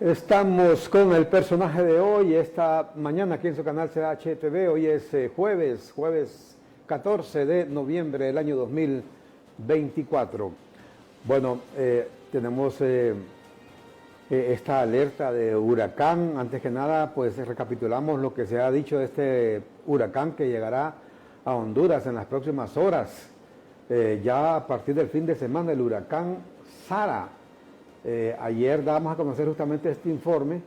Estamos con el personaje de hoy, esta mañana aquí en su canal CHTV. Hoy es jueves 14 de noviembre del año 2024. Bueno, tenemos esta alerta de huracán. Antes que nada, pues recapitulamos lo que se ha dicho de este huracán que llegará a Honduras en las próximas horas. Ya a partir del fin de semana, el huracán Sara. Ayer dábamos a conocer justamente este informe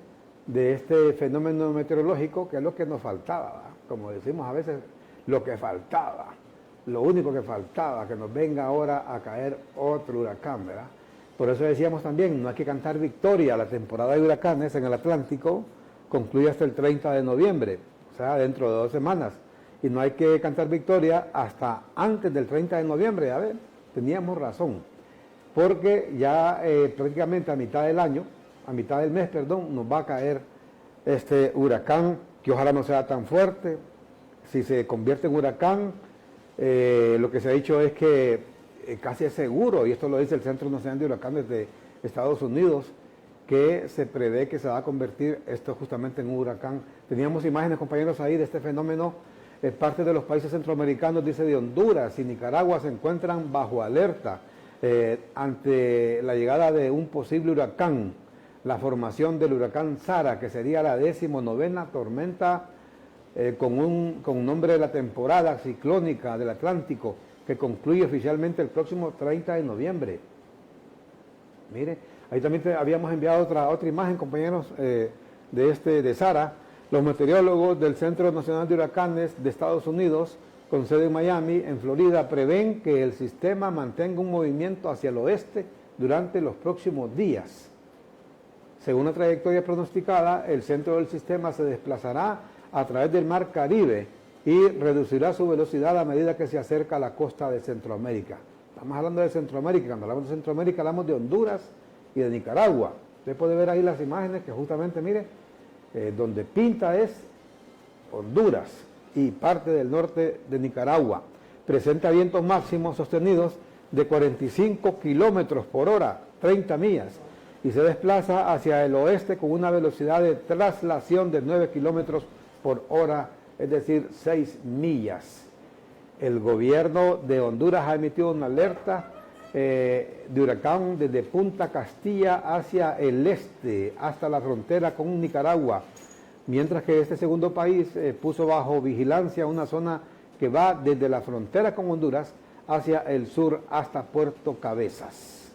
de este fenómeno meteorológico, que es lo que nos faltaba, ¿verdad? Como decimos a veces, lo que faltaba, lo único que faltaba, que nos venga ahora a caer otro huracán, ¿verdad? Por eso decíamos también, no hay que cantar victoria. La temporada de huracanes en el Atlántico concluye hasta el 30 de noviembre, o sea, dentro de 2 semanas, y no hay que cantar victoria hasta antes del 30 de noviembre. A ver, teníamos razón. Porque ya prácticamente a mitad del año, a mitad del mes, perdón, nos va a caer este huracán, que ojalá no sea tan fuerte. Si se convierte en huracán, lo que se ha dicho es que casi es seguro, y esto lo dice el Centro Nacional de Huracanes de Estados Unidos, que se prevé que se va a convertir esto justamente en un huracán. Teníamos imágenes, compañeros, ahí de este fenómeno. Parte de los países centroamericanos, dice, de Honduras y Nicaragua, se encuentran bajo alerta ante la llegada de un posible huracán, la formación del huracán Sara, que sería la 19ª tormenta con nombre de la temporada ciclónica del Atlántico, que concluye oficialmente el próximo 30 de noviembre. Mire, ahí también habíamos enviado otra imagen, compañeros, de Sara. Los meteorólogos del Centro Nacional de Huracanes de Estados Unidos, con sede en Miami, en Florida, prevén que el sistema mantenga un movimiento hacia el oeste durante los próximos días. Según la trayectoria pronosticada, el centro del sistema se desplazará a través del Mar Caribe y reducirá su velocidad a medida que se acerca a la costa de Centroamérica. Estamos hablando de Centroamérica. Cuando hablamos de Centroamérica, hablamos de Honduras y de Nicaragua. Usted puede ver ahí las imágenes que justamente, mire, donde pinta es Honduras y parte del norte de Nicaragua. Presenta vientos máximos sostenidos de 45 kilómetros por hora, 30 millas, y se desplaza hacia el oeste con una velocidad de traslación de 9 kilómetros por hora, es decir, 6 millas. El gobierno de Honduras ha emitido una alerta de huracán desde Punta Castilla hacia el este, hasta la frontera con Nicaragua, mientras que este segundo país puso bajo vigilancia una zona que va desde la frontera con Honduras hacia el sur hasta Puerto Cabezas.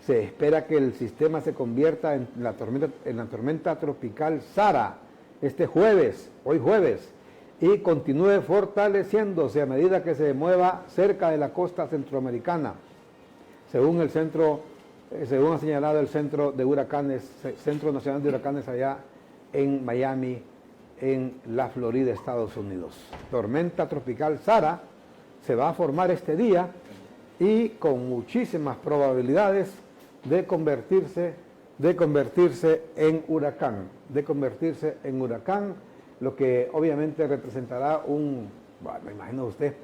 Se espera que el sistema se convierta en la tormenta tropical Sara este jueves, hoy jueves, y continúe fortaleciéndose a medida que se mueva cerca de la costa centroamericana, según ha señalado el Centro de Huracanes, Centro Nacional de Huracanes allá en Miami, en la Florida, Estados Unidos. Tormenta tropical Sara se va a formar este día y con muchísimas probabilidades de convertirse en huracán, lo que obviamente representará me imagino usted,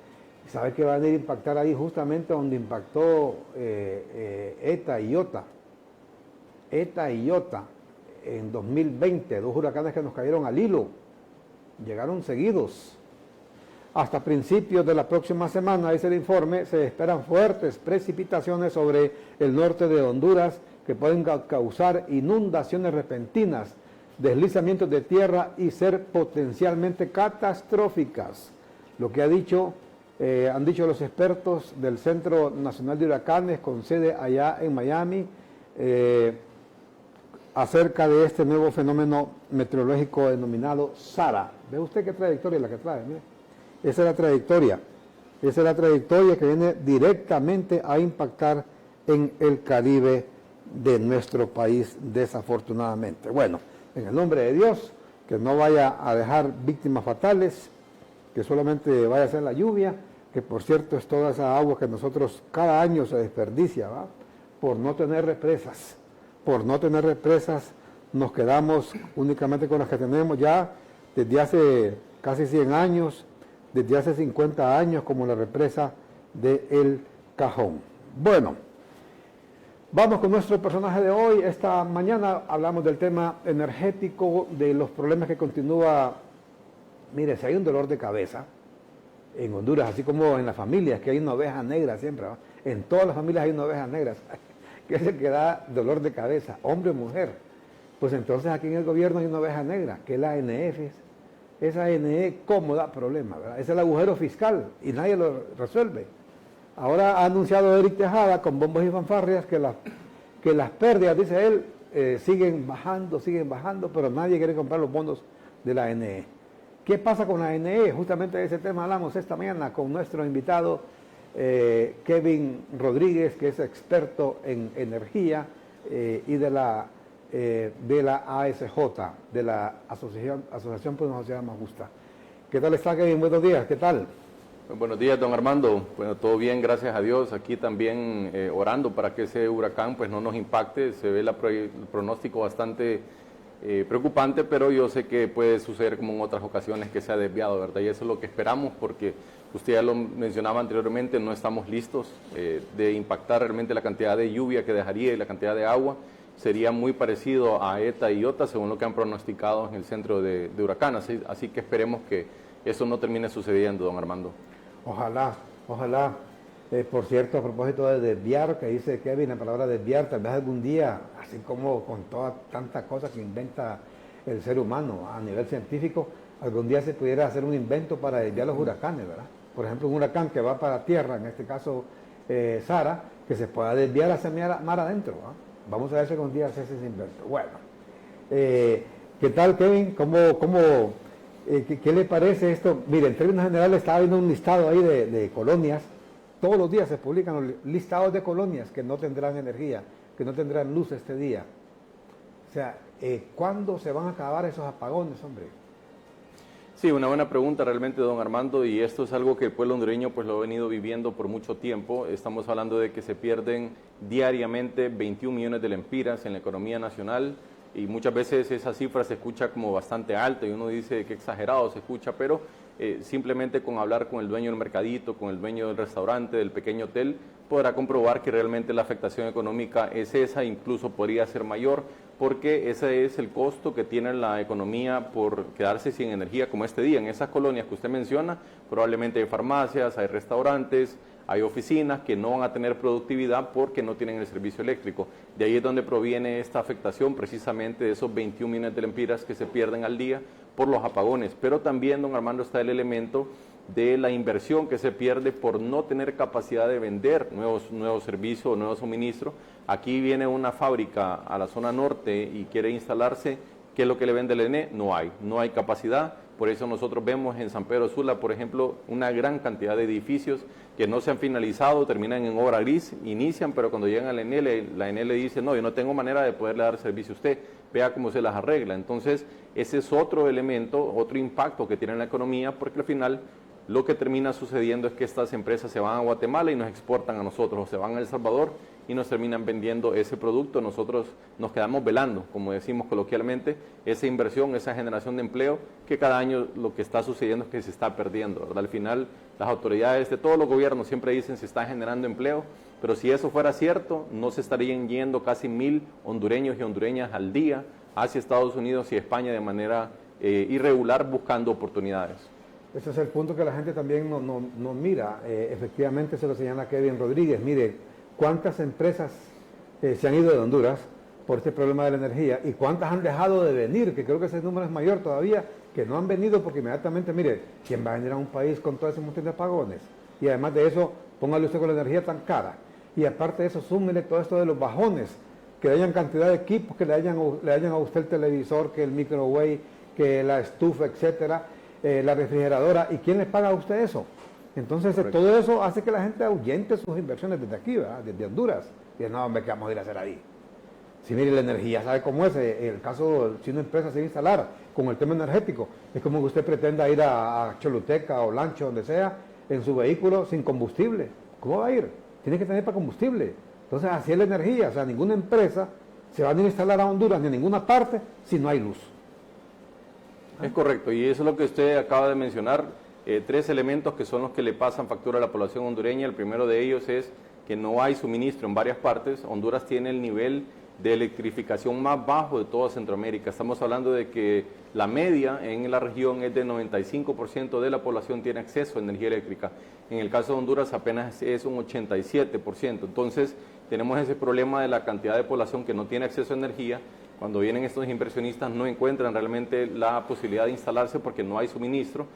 sabe que va a impactar ahí justamente donde impactó Eta y Iota en 2020, 2 huracanes que nos cayeron al hilo, llegaron seguidos. Hasta principios de la próxima semana, dice el informe, se esperan fuertes precipitaciones sobre el norte de Honduras que pueden causar inundaciones repentinas, deslizamientos de tierra y ser potencialmente catastróficas. Lo que han dicho los expertos del Centro Nacional de Huracanes con sede allá en Miami, acerca de este nuevo fenómeno meteorológico denominado Sara. ¿Ve usted qué trayectoria es la que trae? Mire. Esa es la trayectoria que viene directamente a impactar en el Caribe de nuestro país, desafortunadamente. Bueno, en el nombre de Dios, que no vaya a dejar víctimas fatales, que solamente vaya a ser la lluvia, que por cierto es toda esa agua que nosotros cada año se desperdicia, ¿va? Por no tener represas. Nos quedamos únicamente con las que tenemos ya desde hace casi 100 años, desde hace 50 años, como la represa de El Cajón. Bueno, Vamos con nuestro personaje de hoy. Esta mañana hablamos del tema energético, de los problemas que continúa. Mire, si hay un dolor de cabeza en Honduras, así como en las familias, que hay una oveja negra siempre, ¿no? En todas las familias hay una oveja negra, que es el que da dolor de cabeza, hombre o mujer. Pues entonces aquí en el gobierno hay una oveja negra, que es la ANE. Esa ANE, ¿cómo da problemas? ¿Verdad? Es el agujero fiscal y nadie lo resuelve. Ahora ha anunciado Eric Tejada con bombos y fanfarrias que las pérdidas, dice él, siguen bajando, pero nadie quiere comprar los bonos de la ANE. ¿Qué pasa con la ANE? Justamente de ese tema hablamos esta mañana con nuestro invitado Kevin Rodríguez, que es experto en energía y de la ASJ, de la Asociación por una Sociedad Más Justa. ¿Qué tal está, Kevin? Buenos días, ¿qué tal? Buenos días, don Armando. Bueno, todo bien, gracias a Dios. Aquí también orando para que ese huracán pues no nos impacte. Se ve el pronóstico bastante preocupante, pero yo sé que puede suceder como en otras ocasiones que se ha desviado, ¿verdad? Y eso es lo que esperamos, porque usted ya lo mencionaba anteriormente, no estamos listos de impactar realmente la cantidad de lluvia que dejaría y la cantidad de agua. Sería muy parecido a ETA y IOTA, según lo que han pronosticado en el centro de huracán. Así que esperemos que eso no termine sucediendo, don Armando. Ojalá. Por cierto, a propósito de desviar, que dice Kevin, la palabra desviar, tal vez algún día, así como con todas tantas cosas que inventa el ser humano a nivel científico, algún día se pudiera hacer un invento para desviar los huracanes, ¿verdad? Por ejemplo, un huracán que va para tierra, en este caso Sara, que se pueda desviar hacia mar adentro, ¿verdad? Vamos a ver si algún día se hace ese invento. Bueno, ¿qué tal, Kevin? ¿Qué le parece esto? Mire, en términos generales estaba viendo un listado ahí de colonias. Todos los días se publican los listados de colonias que no tendrán energía, que no tendrán luz este día. O sea, ¿cuándo se van a acabar esos apagones, hombre? Sí, una buena pregunta realmente, don Armando, y esto es algo que el pueblo hondureño pues lo ha venido viviendo por mucho tiempo. Estamos hablando de que se pierden diariamente 21 millones de lempiras en la economía nacional, y muchas veces esa cifra se escucha como bastante alta y uno dice que exagerado se escucha, pero simplemente con hablar con el dueño del mercadito, con el dueño del restaurante, del pequeño hotel, podrá comprobar que realmente la afectación económica es esa, incluso podría ser mayor, porque ese es el costo que tiene la economía por quedarse sin energía como este día. En esas colonias que usted menciona, probablemente hay farmacias, hay restaurantes, hay oficinas que no van a tener productividad porque no tienen el servicio eléctrico. De ahí es donde proviene esta afectación, precisamente de esos 21 millones de lempiras que se pierden al día por los apagones. Pero también, don Armando, está el elemento de la inversión que se pierde por no tener capacidad de vender nuevos servicios o nuevos suministros. Aquí viene una fábrica a la zona norte y quiere instalarse. ¿Qué es lo que le vende el ENE? No hay capacidad. Por eso nosotros vemos en San Pedro Sula, por ejemplo, una gran cantidad de edificios que no se han finalizado, terminan en obra gris, inician, pero cuando llegan a la ENE le dice, no, yo no tengo manera de poderle dar servicio a usted, vea cómo se las arregla. Entonces, ese es otro elemento, otro impacto que tiene en la economía, porque al final lo que termina sucediendo es que estas empresas se van a Guatemala y nos exportan a nosotros, o se van a El Salvador y nos terminan vendiendo ese producto. Nosotros nos quedamos velando, como decimos coloquialmente, esa inversión, esa generación de empleo, que cada año lo que está sucediendo es que se está perdiendo, ¿verdad? Al final, las autoridades de todos los gobiernos siempre dicen se está generando empleo, pero si eso fuera cierto, no se estarían yendo casi 1,000 hondureños y hondureñas al día hacia Estados Unidos y España de manera irregular buscando oportunidades. Ese es el punto que la gente también no mira. Efectivamente, se lo señala Kevin Rodríguez. Mire, ¿cuántas empresas se han ido de Honduras por este problema de la energía? ¿Y cuántas han dejado de venir? Que creo que ese número es mayor todavía, que no han venido porque inmediatamente, mire, ¿quién va a venir a un país con todo ese montón de apagones? Y además de eso, póngale usted con la energía tan cara. Y aparte de eso, súmele todo esto de los bajones, que hayan cantidad de equipos, que le hayan a usted el televisor, que el microwave, que la estufa, etcétera, la refrigeradora. ¿Y quién les paga a usted eso? Entonces, todo eso hace que la gente ahuyente sus inversiones desde aquí, ¿verdad? Desde Honduras. Y no, hombre, ¿qué vamos a ir a hacer ahí? Si mire, la energía, ¿sabe cómo es? El caso, si una empresa se va a instalar con el tema energético, es como que usted pretenda ir a Choluteca o Lancho, donde sea, en su vehículo sin combustible. ¿Cómo va a ir? Tiene que tener para combustible. Entonces, así es la energía. O sea, ninguna empresa se va a instalar a Honduras ni a ninguna parte si no hay luz. Es correcto, y eso es lo que usted acaba de mencionar, 3 elementos que son los que le pasan factura a la población hondureña. El primero de ellos es que no hay suministro en varias partes, Honduras tiene el nivel de electrificación más bajo de toda Centroamérica. Estamos hablando de que la media en la región es de 95% de la población tiene acceso a energía eléctrica. En el caso de Honduras apenas es un 87%. Entonces tenemos ese problema de la cantidad de población que no tiene acceso a energía. Cuando vienen estos inversionistas no encuentran realmente la posibilidad de instalarse porque no hay suministro.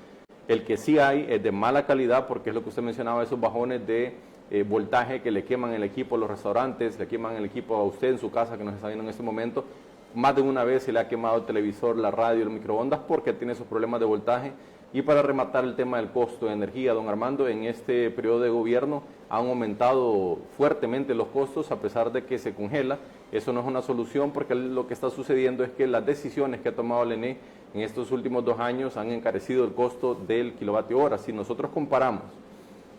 El que sí hay es de mala calidad porque es lo que usted mencionaba, esos bajones de voltaje que le queman el equipo a los restaurantes, le queman el equipo a usted en su casa que nos está viendo en este momento. Más de una vez se le ha quemado el televisor, la radio, el microondas porque tiene esos problemas de voltaje. Y para rematar el tema del costo de energía, don Armando, en este periodo de gobierno han aumentado fuertemente los costos a pesar de que se congela. Eso no es una solución porque lo que está sucediendo es que las decisiones que ha tomado el ENE en estos últimos 2 años han encarecido el costo del kilovatio hora. Si nosotros comparamos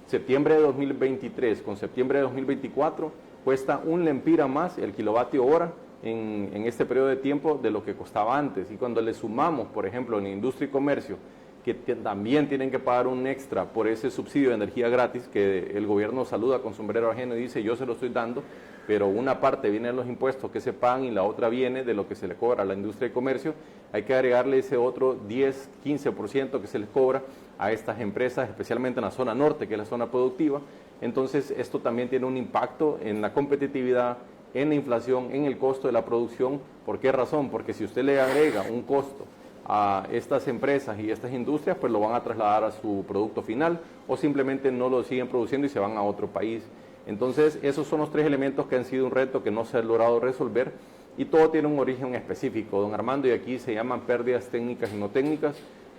septiembre de 2023 con septiembre de 2024, cuesta un lempira más el kilovatio hora en este periodo de tiempo de lo que costaba antes. Y cuando le sumamos, por ejemplo, en industria y comercio, que también tienen que pagar un extra por ese subsidio de energía gratis que el gobierno saluda con sombrero ajeno y dice yo se lo estoy dando, pero una parte viene de los impuestos que se pagan y la otra viene de lo que se le cobra a la industria y comercio, hay que agregarle ese otro 10, 15% que se les cobra a estas empresas, especialmente en la zona norte, que es la zona productiva. Entonces esto también tiene un impacto en la competitividad, en la inflación, en el costo de la producción. ¿Por qué razón? Porque si usted le agrega un costo a estas empresas y estas industrias, pues lo van a trasladar a su producto final o simplemente no lo siguen produciendo y se van a otro país. Entonces, esos son los 3 elementos que han sido un reto que no se ha logrado resolver y todo tiene un origen específico, don Armando, y aquí se llaman pérdidas técnicas y no técnicas.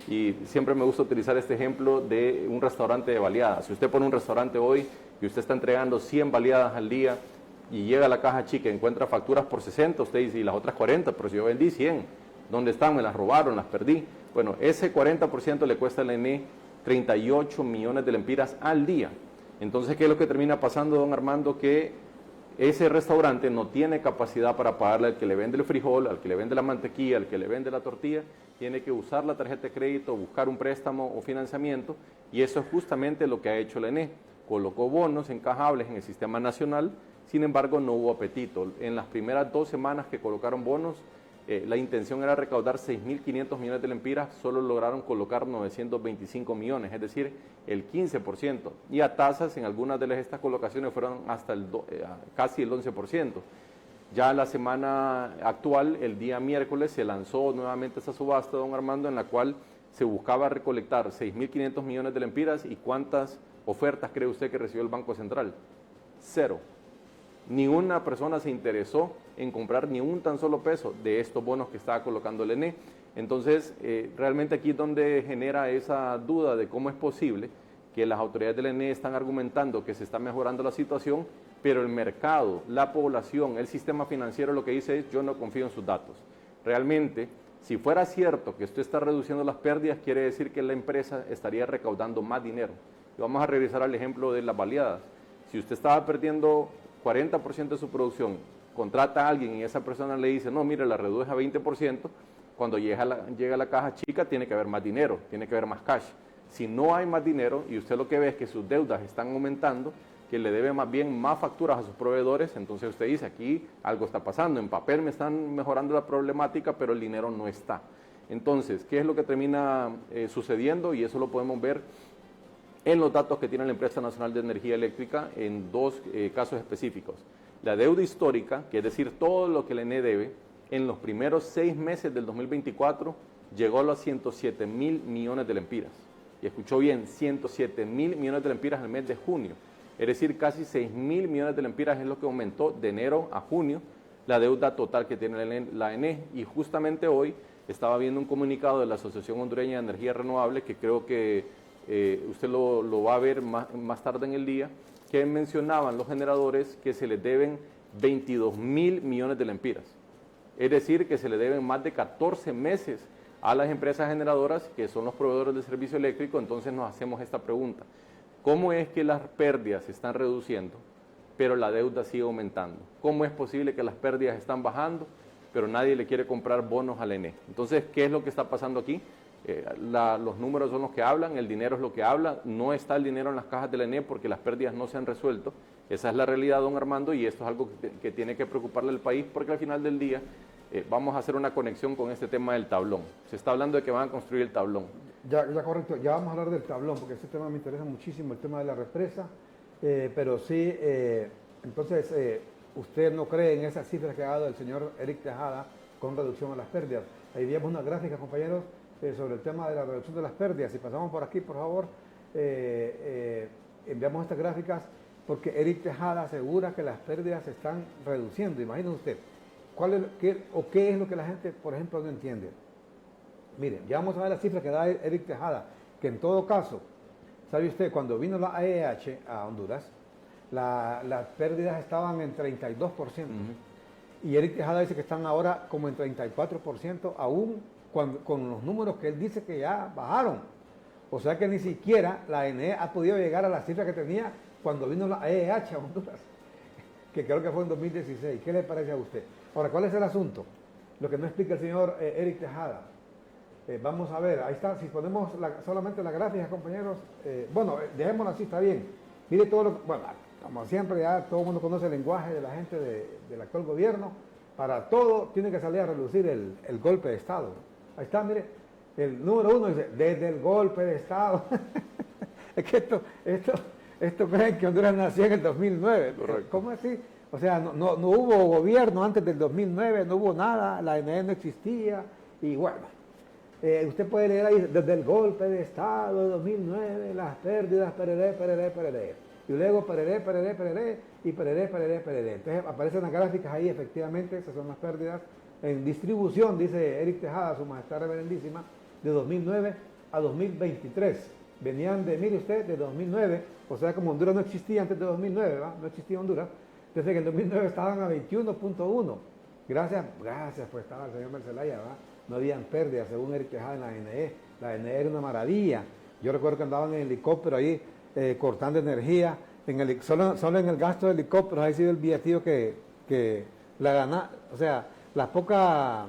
Y siempre me gusta utilizar este ejemplo de un restaurante de baleadas. Si usted pone un restaurante hoy y usted está entregando 100 baleadas al día y llega a la caja chica y encuentra facturas por 60, usted dice, y las otras 40, pero si yo vendí 100. ¿Dónde están? Me las robaron, las perdí. Bueno, ese 40% le cuesta al ENE 38 millones de lempiras al día. Entonces, ¿qué es lo que termina pasando, don Armando? Que ese restaurante no tiene capacidad para pagarle al que le vende el frijol, al que le vende la mantequilla, al que le vende la tortilla, tiene que usar la tarjeta de crédito, buscar un préstamo o financiamiento, y eso es justamente lo que ha hecho el ENE. Colocó bonos encajables en el sistema nacional, sin embargo no hubo apetito. En las primeras 2 semanas que colocaron bonos, la intención era recaudar 6.500 millones de lempiras, solo lograron colocar 925 millones, es decir, el 15%. Y a tasas en algunas de estas colocaciones fueron hasta casi el 11%. Ya la semana actual, el día miércoles, se lanzó nuevamente esa subasta, don Armando, en la cual se buscaba recolectar 6.500 millones de lempiras. ¿Y cuántas ofertas cree usted que recibió el Banco Central? 0. Ni una persona se interesó en comprar ni un tan solo peso de estos bonos que estaba colocando el ENE. Entonces, realmente aquí es donde genera esa duda de cómo es posible que las autoridades del ENE están argumentando que se está mejorando la situación, pero el mercado, la población, el sistema financiero lo que dice es yo no confío en sus datos. Realmente, si fuera cierto que usted está reduciendo las pérdidas, quiere decir que la empresa estaría recaudando más dinero. Y vamos a regresar al ejemplo de las baleadas. Si usted estaba perdiendo 40% de su producción, contrata a alguien y esa persona le dice, no, mire, la reduce a 20%, cuando llega a la caja chica tiene que haber más dinero, tiene que haber más cash. Si no hay más dinero y usted lo que ve es que sus deudas están aumentando, que le debe más bien más facturas a sus proveedores, entonces usted dice, aquí algo está pasando, en papel me están mejorando la problemática, pero el dinero no está. Entonces, ¿qué es lo que termina sucediendo? Y eso lo podemos ver en los datos que tiene la Empresa Nacional de Energía Eléctrica en 2 casos específicos. La deuda histórica, que es decir, todo lo que el ENE debe, en los primeros 6 meses del 2024 llegó a los 107.000 millones de lempiras. Y escuchó bien, 107.000 millones de lempiras en el mes de junio. Es decir, casi 6.000 millones de lempiras es lo que aumentó de enero a junio la deuda total que tiene la ENE. Y justamente hoy estaba viendo un comunicado de la Asociación Hondureña de Energía Renovable, que creo que usted lo va a ver más tarde en el día, que mencionaban los generadores que se les deben 22.000 millones de lempiras. Es decir, que se le deben más de 14 meses a las empresas generadoras, que son los proveedores de servicio eléctrico. Entonces nos hacemos esta pregunta: ¿cómo es que las pérdidas se están reduciendo, pero la deuda sigue aumentando? ¿Cómo es posible que las pérdidas están bajando, pero nadie le quiere comprar bonos al ENE? Entonces, ¿qué es lo que está pasando aquí? Los números son los que hablan, el dinero es lo que habla, no está el dinero en las cajas de la ENE porque las pérdidas no se han resuelto. Esa es la realidad, don Armando, y esto es algo que tiene que preocuparle al país porque al final del día vamos a hacer una conexión con este tema del tablón. Se está hablando de que van a construir el tablón. Ya correcto, ya vamos a hablar del tablón porque ese tema me interesa muchísimo, el tema de la represa, pero sí, entonces, ¿usted no cree en esas cifras que ha dado el señor Eric Tejada con reducción a las pérdidas? Ahí veíamos una gráfica, compañeros, sobre el tema de la reducción de las pérdidas. Si pasamos por aquí, por favor, enviamos estas gráficas porque Eric Tejada asegura que las pérdidas se están reduciendo. Imagínense usted, ¿qué es lo que la gente, por ejemplo, no entiende? Miren, ya vamos a ver las cifras que da Eric Tejada, que en todo caso, ¿sabe usted? Cuando vino la AEH a Honduras, las pérdidas estaban en 32%. Y Eric Tejada dice que están ahora como en 34%, aún con los números que él dice que ya bajaron. O sea que ni siquiera la ENE ha podido llegar a la cifra que tenía cuando vino la AEH a Honduras, que creo que fue en 2016. ¿Qué le parece a usted? Ahora, ¿cuál es el asunto? Lo que no explica el señor Eric Tejada. Vamos a ver, ahí está, si ponemos solamente la gráfica, compañeros, bueno, dejémosla así, está bien. Mire todo bueno, como siempre, ya todo el mundo conoce el lenguaje de la gente del actual gobierno. Para todo tiene que salir a relucir el golpe de Estado. Ahí está, mire, el número 1 dice, desde el golpe de Estado. Es que esto creen que Honduras nació en el 2009. Correcto. ¿Cómo así? O sea, no hubo gobierno antes del 2009, no hubo nada, la ENE no existía, y bueno. Usted puede leer ahí, desde el golpe de Estado de 2009, las pérdidas, pereré. Y luego pereré. Entonces aparecen las gráficas ahí, efectivamente, esas son las pérdidas en distribución, dice Eric Tejada, su majestad reverendísima, de 2009 a 2023. Venían mire usted, de 2009, o sea, como Honduras no existía antes de 2009, ¿verdad? No existía Honduras, desde que en 2009 estaban a 21.1. Gracias, pues estaba el señor Mercelaya, ¿verdad? No habían pérdidas, según Eric Tejada en la ENE. La ENE era una maravilla. Yo recuerdo que andaban en helicóptero ahí, cortando energía. Solo en el gasto de helicópteros ha sido el billetillo que la gana, o sea, la poca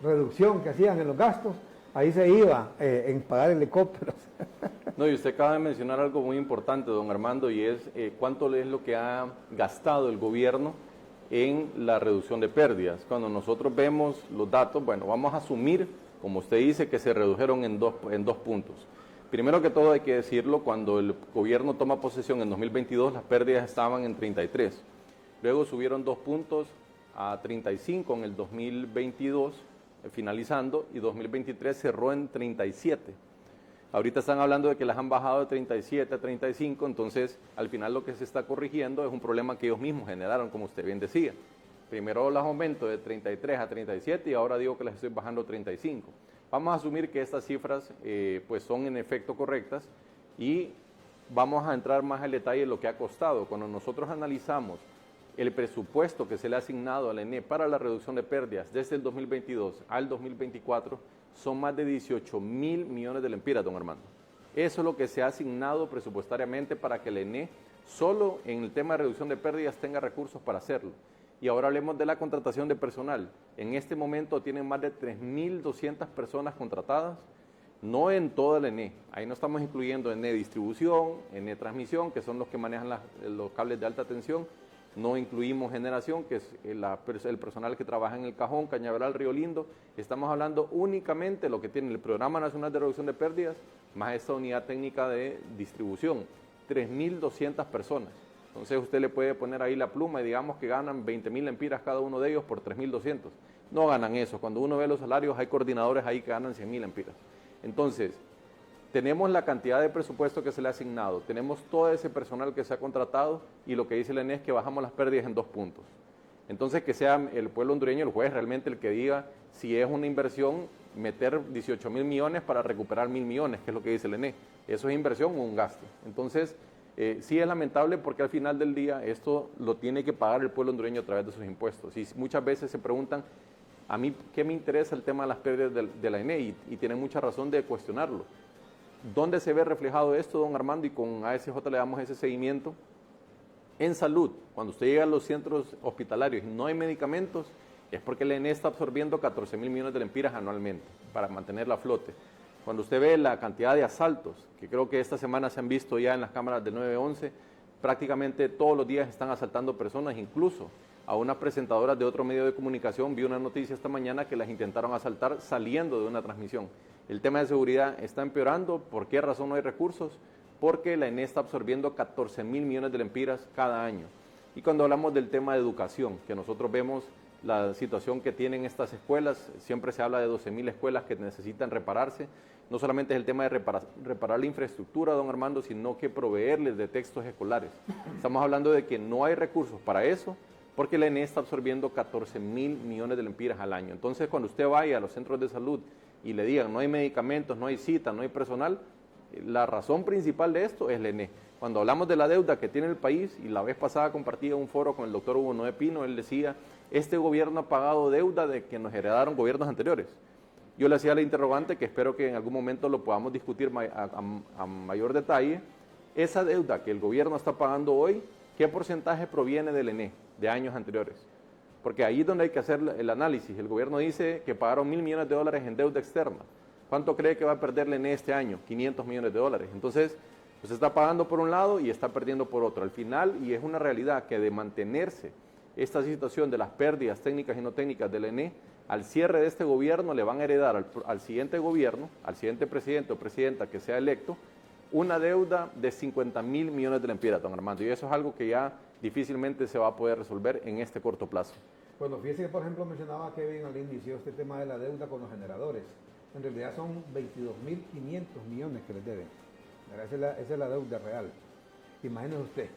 reducción que hacían en los gastos, ahí se iba en pagar helicópteros. No, y usted acaba de mencionar algo muy importante, don Armando, y es cuánto es lo que ha gastado el gobierno en la reducción de pérdidas. Cuando nosotros vemos los datos, bueno, vamos a asumir, como usted dice, que se redujeron en dos puntos. Primero que todo hay que decirlo, cuando el gobierno toma posesión en 2022, las pérdidas estaban en 33. Luego subieron 2 puntos a 35 en el 2022, finalizando, y 2023 cerró en 37. Ahorita están hablando de que las han bajado de 37 a 35, entonces al final lo que se está corrigiendo es un problema que ellos mismos generaron, como usted bien decía. Primero las aumento de 33 a 37 y ahora digo que las estoy bajando a 35. Vamos a asumir que estas cifras pues son en efecto correctas y vamos a entrar más al detalle de lo que ha costado. Cuando nosotros analizamos el presupuesto que se le ha asignado a la ENE para la reducción de pérdidas desde el 2022 al 2024, son más de 18 mil millones de lempiras, don Armando. Eso es lo que se ha asignado presupuestariamente para que la ENE, solo en el tema de reducción de pérdidas, tenga recursos para hacerlo. Y ahora hablemos de la contratación de personal. En este momento tienen más de 3.200 personas contratadas, no en toda la ENE. Ahí no estamos incluyendo ENE distribución, ENE transmisión, que son los que manejan los cables de alta tensión. No incluimos generación, que es el personal que trabaja en el Cajón, Cañaveral, Río Lindo. Estamos hablando únicamente de lo que tiene el Programa Nacional de Reducción de Pérdidas, más esta unidad técnica de distribución. 3.200 personas. Entonces usted le puede poner ahí la pluma y digamos que ganan 20.000 lempiras cada uno de ellos por 3.200. No ganan eso. Cuando uno ve los salarios, hay coordinadores ahí que ganan 100.000 lempiras. Entonces, tenemos la cantidad de presupuesto que se le ha asignado, tenemos todo ese personal que se ha contratado y lo que dice la ENE es que bajamos las pérdidas en 2 puntos. Entonces, que sea el pueblo hondureño, el juez, realmente el que diga si es una inversión meter 18.000 millones para recuperar 1.000 millones, que es lo que dice la ENE. ¿Eso es inversión o un gasto? Entonces, sí es lamentable porque al final del día esto lo tiene que pagar el pueblo hondureño a través de sus impuestos. Y muchas veces se preguntan, a mí, ¿qué me interesa el tema de las pérdidas de la ENE? Y tienen mucha razón de cuestionarlo. ¿Dónde se ve reflejado esto, don Armando? Y con ASJ le damos ese seguimiento. En salud, cuando usted llega a los centros hospitalarios y no hay medicamentos, es porque la ENE está absorbiendo 14.000 millones de lempiras anualmente. para mantenerla a flote. Cuando usted ve la cantidad de asaltos, que creo que esta semana se han visto ya en las cámaras del 911, prácticamente todos los días están asaltando personas, incluso a unas presentadoras de otro medio de comunicación. Vi una noticia esta mañana que las intentaron asaltar saliendo de una transmisión. El tema de seguridad está empeorando. ¿Por qué razón no hay recursos? Porque la ENE está absorbiendo 14 mil millones de lempiras cada año. Y cuando hablamos del tema de educación, que nosotros vemos la situación que tienen estas escuelas, siempre se habla de 12.000 escuelas que necesitan repararse. No solamente es el tema de reparar la infraestructura, don Armando, sino que proveerles de textos escolares. Estamos hablando de que no hay recursos para eso, porque la ENE está absorbiendo 14 mil millones de lempiras al año. Entonces, cuando usted vaya a los centros de salud y le digan no hay medicamentos, no hay cita, no hay personal, la razón principal de esto es la ENE. Cuando hablamos de la deuda que tiene el país, y la vez pasada compartía un foro con el doctor Hugo Noé Pino, él decía, este gobierno ha pagado deuda de que nos heredaron gobiernos anteriores. Yo le hacía la interrogante, que espero que en algún momento lo podamos discutir a mayor detalle, esa deuda que el gobierno está pagando hoy, ¿qué porcentaje proviene del ENE de años anteriores? Porque ahí es donde hay que hacer el análisis. El gobierno dice que pagaron $1.000 millones en deuda externa. ¿Cuánto cree que va a perder el ENE este año? $500 millones. Entonces, pues está pagando por un lado y está perdiendo por otro. Al final, y es una realidad que de mantenerse esta situación de las pérdidas técnicas y no técnicas del ENE, al cierre de este gobierno le van a heredar al siguiente gobierno, al siguiente presidente o presidenta que sea electo, una deuda de 50.000 millones de lempiras, don Armando. Y eso es algo que ya difícilmente se va a poder resolver en este corto plazo. Bueno, fíjese que, por ejemplo, mencionaba Kevin al inicio este tema de la deuda con los generadores. En realidad son 22.500 millones que les deben. Esa es la deuda real. Imagínese usted.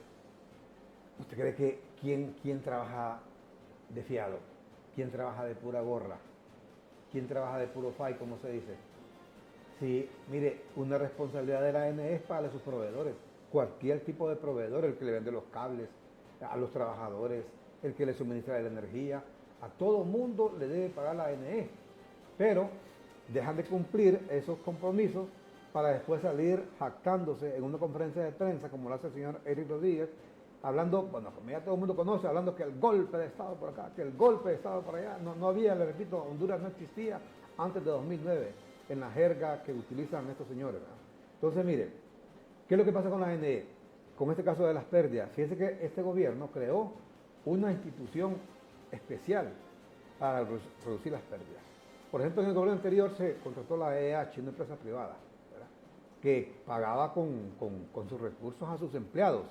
¿Usted cree que quién trabaja de fiado? ¿Quién trabaja de pura gorra? ¿Quién trabaja de puro fai, como se dice? Sí, mire, una responsabilidad de la ANE es para sus proveedores. Cualquier tipo de proveedor, el que le vende los cables, a los trabajadores, el que le suministra la energía, a todo mundo le debe pagar la ANE. Pero dejan de cumplir esos compromisos para después salir jactándose en una conferencia de prensa, como lo hace el señor Eric Rodríguez, hablando, bueno, como ya todo el mundo conoce, hablando que el golpe de Estado por acá, que el golpe de Estado por allá, no había, le repito, Honduras no existía antes de 2009, en la jerga que utilizan estos señores, ¿verdad? Entonces, mire, ¿qué es lo que pasa con la ANE? Con este caso de las pérdidas, fíjense que este gobierno creó una institución especial para reducir las pérdidas. Por ejemplo, en el gobierno anterior se contrató la EH, una empresa privada, ¿verdad?, que pagaba con sus recursos a sus empleados,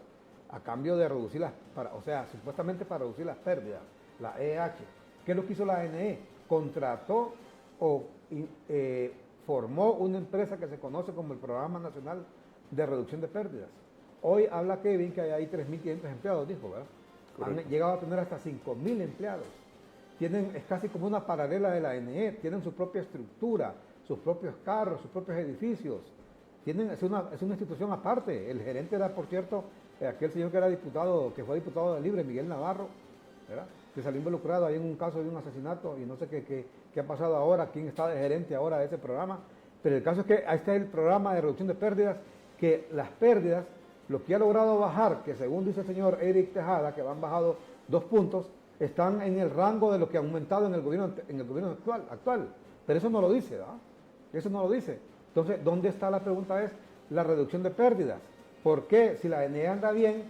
a cambio de reducir supuestamente para reducir las pérdidas, la EH. ¿Qué es lo que hizo la ANE? Contrató o formó una empresa que se conoce como el Programa Nacional de Reducción de Pérdidas. Hoy habla Kevin que hay ahí 3.500 empleados, dijo, ¿verdad? Correcto. Han llegado a tener hasta 5.000 empleados. Es casi como una paralela de la ANE, tienen su propia estructura, sus propios carros, sus propios edificios. Es una institución aparte. El gerente era, por cierto, aquel señor que era diputado, que fue diputado de Libre, Miguel Navarro, ¿verdad?, que salió involucrado ahí en un caso de un asesinato y no sé qué ha pasado ahora, quién está de gerente ahora de ese programa. Pero el caso es que ahí está el programa de reducción de pérdidas, que las pérdidas, lo que ha logrado bajar, que según dice el señor Eric Tejada, que han bajado 2 puntos, están en el rango de lo que ha aumentado en el gobierno actual. Pero eso no lo dice, ¿verdad? Eso no lo dice. Entonces, ¿dónde está la pregunta? Es la reducción de pérdidas. ¿Por qué, si la ANE anda bien,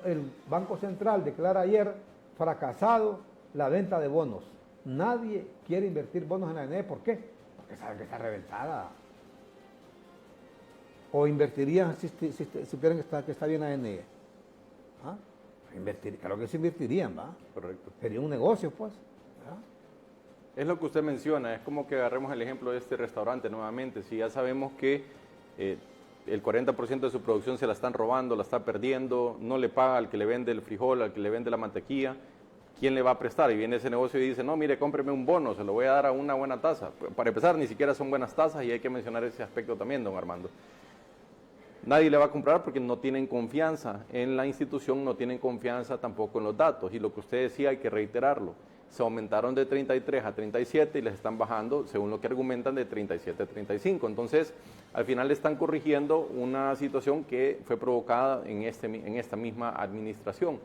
el Banco Central declara ayer fracasado la venta de bonos? Nadie quiere invertir bonos en la ANE. ¿Por qué? Porque saben que está reventada. ¿O invertirían si supieran que está bien la ANE? ¿Ah? Claro que se invertirían, ¿va? Correcto. Sería un negocio, pues, ¿verdad? Es lo que usted menciona, es como que agarremos el ejemplo de este restaurante nuevamente. Si ya sabemos que el 40% de su producción se la están robando, la está perdiendo, no le paga al que le vende el frijol, al que le vende la mantequilla, ¿quién le va a prestar? Y viene ese negocio y dice, no, mire, cómpreme un bono, se lo voy a dar a una buena tasa. Para empezar, ni siquiera son buenas tasas y hay que mencionar ese aspecto también, don Armando. Nadie le va a comprar porque no tienen confianza en la institución, no tienen confianza tampoco en los datos. Y lo que usted decía hay que reiterarlo. Se aumentaron de 33 a 37 y les están bajando, según lo que argumentan, de 37 a 35. Entonces, al final están corrigiendo una situación que fue provocada en esta misma administración.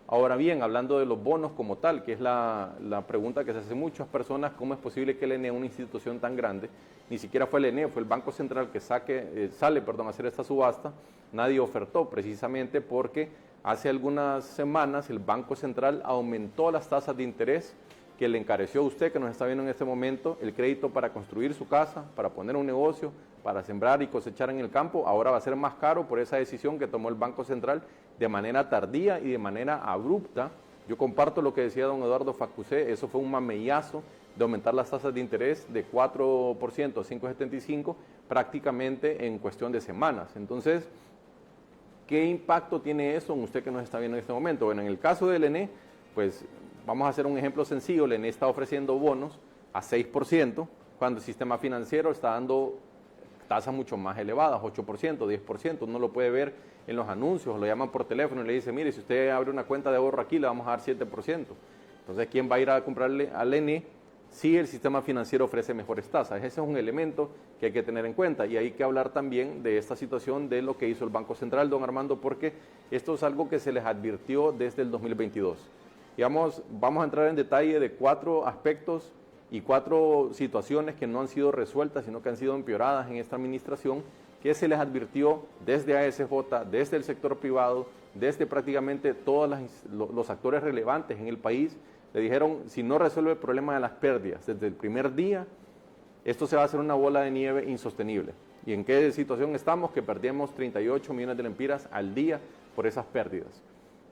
Ahora bien, hablando de los bonos como tal, que es la pregunta que se hace muchas personas, ¿cómo es posible que el ENE, una institución tan grande, ni siquiera fue el ENE, fue el Banco Central que sale a hacer esta subasta? Nadie ofertó, precisamente porque hace algunas semanas el Banco Central aumentó las tasas de interés, que le encareció a usted, que nos está viendo en este momento, el crédito para construir su casa, para poner un negocio, para sembrar y cosechar en el campo. Ahora va a ser más caro por esa decisión que tomó el Banco Central de manera tardía y de manera abrupta. Yo comparto lo que decía don Eduardo Facusé, eso fue un mamellazo de aumentar las tasas de interés de 4% a 5,75 prácticamente en cuestión de semanas. Entonces, ¿qué impacto tiene eso en usted que nos está viendo en este momento? Bueno, en el caso del ENE, pues vamos a hacer un ejemplo sencillo. El ENE está ofreciendo bonos a 6%, cuando el sistema financiero está dando tasas mucho más elevadas, 8%, 10%. Uno lo puede ver en los anuncios, lo llaman por teléfono y le dice, mire, si usted abre una cuenta de ahorro aquí, le vamos a dar 7%. Entonces, ¿quién va a ir a comprarle al ENE si el sistema financiero ofrece mejores tasas? Ese es un elemento que hay que tener en cuenta, y hay que hablar también de esta situación de lo que hizo el Banco Central, don Armando, porque esto es algo que se les advirtió desde el 2022. Vamos a entrar en detalle de 4 aspectos y 4 situaciones que no han sido resueltas, sino que han sido empeoradas en esta administración, que se les advirtió desde ASJ, desde el sector privado, desde prácticamente todos los actores relevantes en el país. Le dijeron, si no resuelve el problema de las pérdidas desde el primer día, esto se va a hacer una bola de nieve insostenible. ¿Y en qué situación estamos? Que perdemos 38 millones de lempiras al día por esas pérdidas.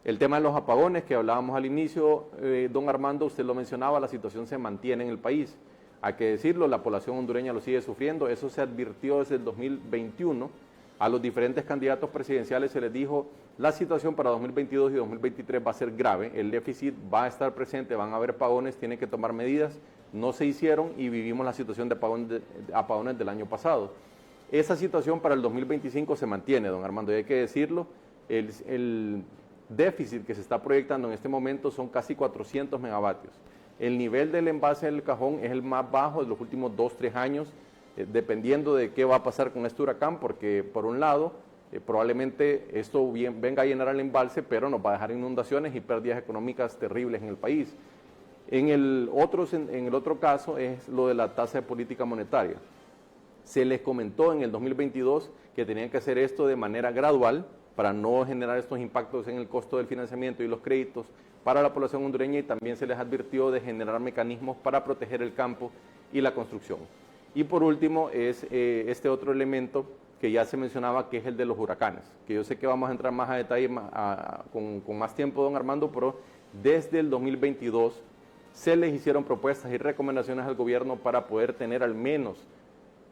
El tema de los apagones que hablábamos al inicio, don Armando, usted lo mencionaba, la situación se mantiene en el país. Hay que decirlo, la población hondureña lo sigue sufriendo. Eso se advirtió desde el 2021. A los diferentes candidatos presidenciales se les dijo, la situación para 2022 y 2023 va a ser grave, el déficit va a estar presente, van a haber apagones, tienen que tomar medidas. No se hicieron y vivimos la situación de apagones del año pasado. Esa situación para el 2025 se mantiene, don Armando, y hay que decirlo. El déficit que se está proyectando en este momento son casi 400 megavatios. El nivel del envase del Cajón es el más bajo de los últimos 2-3 años, dependiendo de qué va a pasar con este huracán, porque por un lado, probablemente esto venga a llenar el embalse, pero nos va a dejar inundaciones y pérdidas económicas terribles en el país. En el otro caso es lo de la tasa de política monetaria. Se les comentó en el 2022 que tenían que hacer esto de manera gradual para no generar estos impactos en el costo del financiamiento y los créditos para la población hondureña, y también se les advirtió de generar mecanismos para proteger el campo y la construcción. Y por último es este otro elemento que ya se mencionaba, que es el de los huracanes, que yo sé que vamos a entrar más a detalle con más tiempo, don Armando, pero desde el 2022 se les hicieron propuestas y recomendaciones al gobierno para poder tener al menos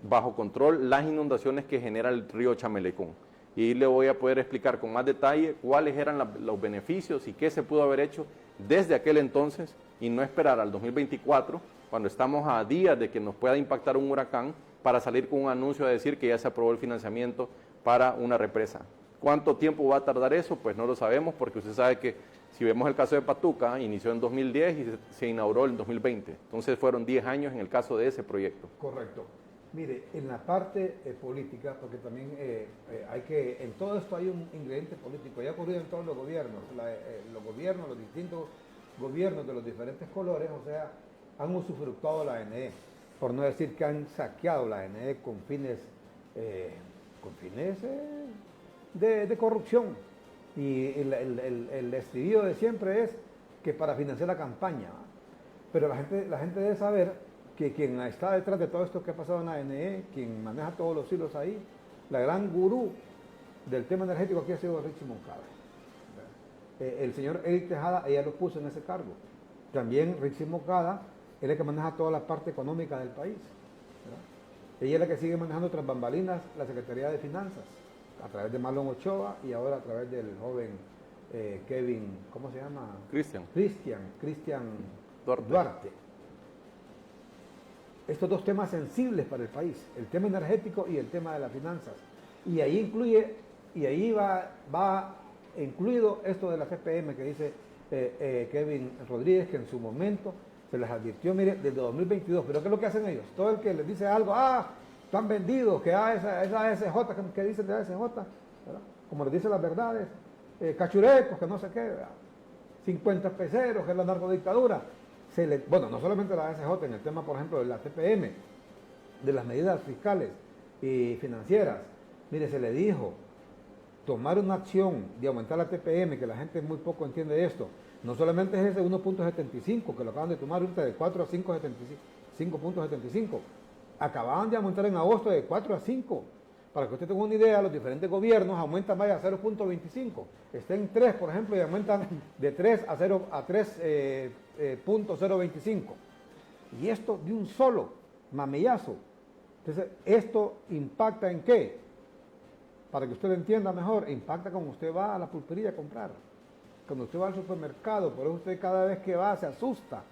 bajo control las inundaciones que genera el río Chamelecón. Y le voy a poder explicar con más detalle cuáles eran los beneficios y qué se pudo haber hecho desde aquel entonces, y no esperar al 2024, cuando estamos a días de que nos pueda impactar un huracán, para salir con un anuncio a decir que ya se aprobó el financiamiento para una represa. ¿Cuánto tiempo va a tardar eso? Pues no lo sabemos, porque usted sabe que si vemos el caso de Patuca, inició en 2010 y se inauguró en 2020. Entonces fueron 10 años en el caso de ese proyecto. Correcto. Mire, en la parte política, porque también en todo esto hay un ingrediente político, ya ha ocurrido en todos los gobiernos, los distintos gobiernos de los diferentes colores, o sea, han usufructuado la ANE, por no decir que han saqueado la ANE con fines de corrupción. Y el estribillo de siempre es que para financiar la campaña, pero la gente debe saber que quien está detrás de todo esto que ha pasado en la ANE, quien maneja todos los hilos ahí, la gran gurú del tema energético aquí ha sido Richie Moncada. El señor Eric Tejada, ella lo puso en ese cargo. También Richie Moncada, él es el que maneja toda la parte económica del país, ¿verdad? Ella es la que sigue manejando tras bambalinas la Secretaría de Finanzas, a través de Marlon Ochoa y ahora a través del joven Kevin, ¿cómo se llama? Cristian Duarte. Estos dos temas sensibles para el país, el tema energético y el tema de las finanzas. Y ahí va incluido esto de la CPM que dice Kevin Rodríguez, que en su momento se les advirtió, mire, desde 2022. Pero ¿qué es lo que hacen ellos? Todo el que les dice algo, están vendidos, que esa ASJ, que dicen de ASJ, ¿verdad? Como les dicen las verdades, cachurecos, que no sé qué, ¿verdad? 50 peceros, que es la narcodictadura. Bueno, no solamente la ASJ, en el tema, por ejemplo, de la TPM, de las medidas fiscales y financieras. Mire, se le dijo, tomar una acción de aumentar la TPM, que la gente muy poco entiende esto, no solamente es ese 1.75, que lo acaban de tomar ahorita de 4 a 5.75, acababan de aumentar en agosto de 4 a 5. Para que usted tenga una idea, los diferentes gobiernos aumentan vaya a 0.25. Está en 3, por ejemplo, y aumentan de 3 a 3.025. Y esto de un solo mamillazo. Entonces, ¿esto impacta en qué? Para que usted lo entienda mejor, impacta cuando usted va a la pulpería a comprar. Cuando usted va al supermercado, por eso usted cada vez que va se asusta.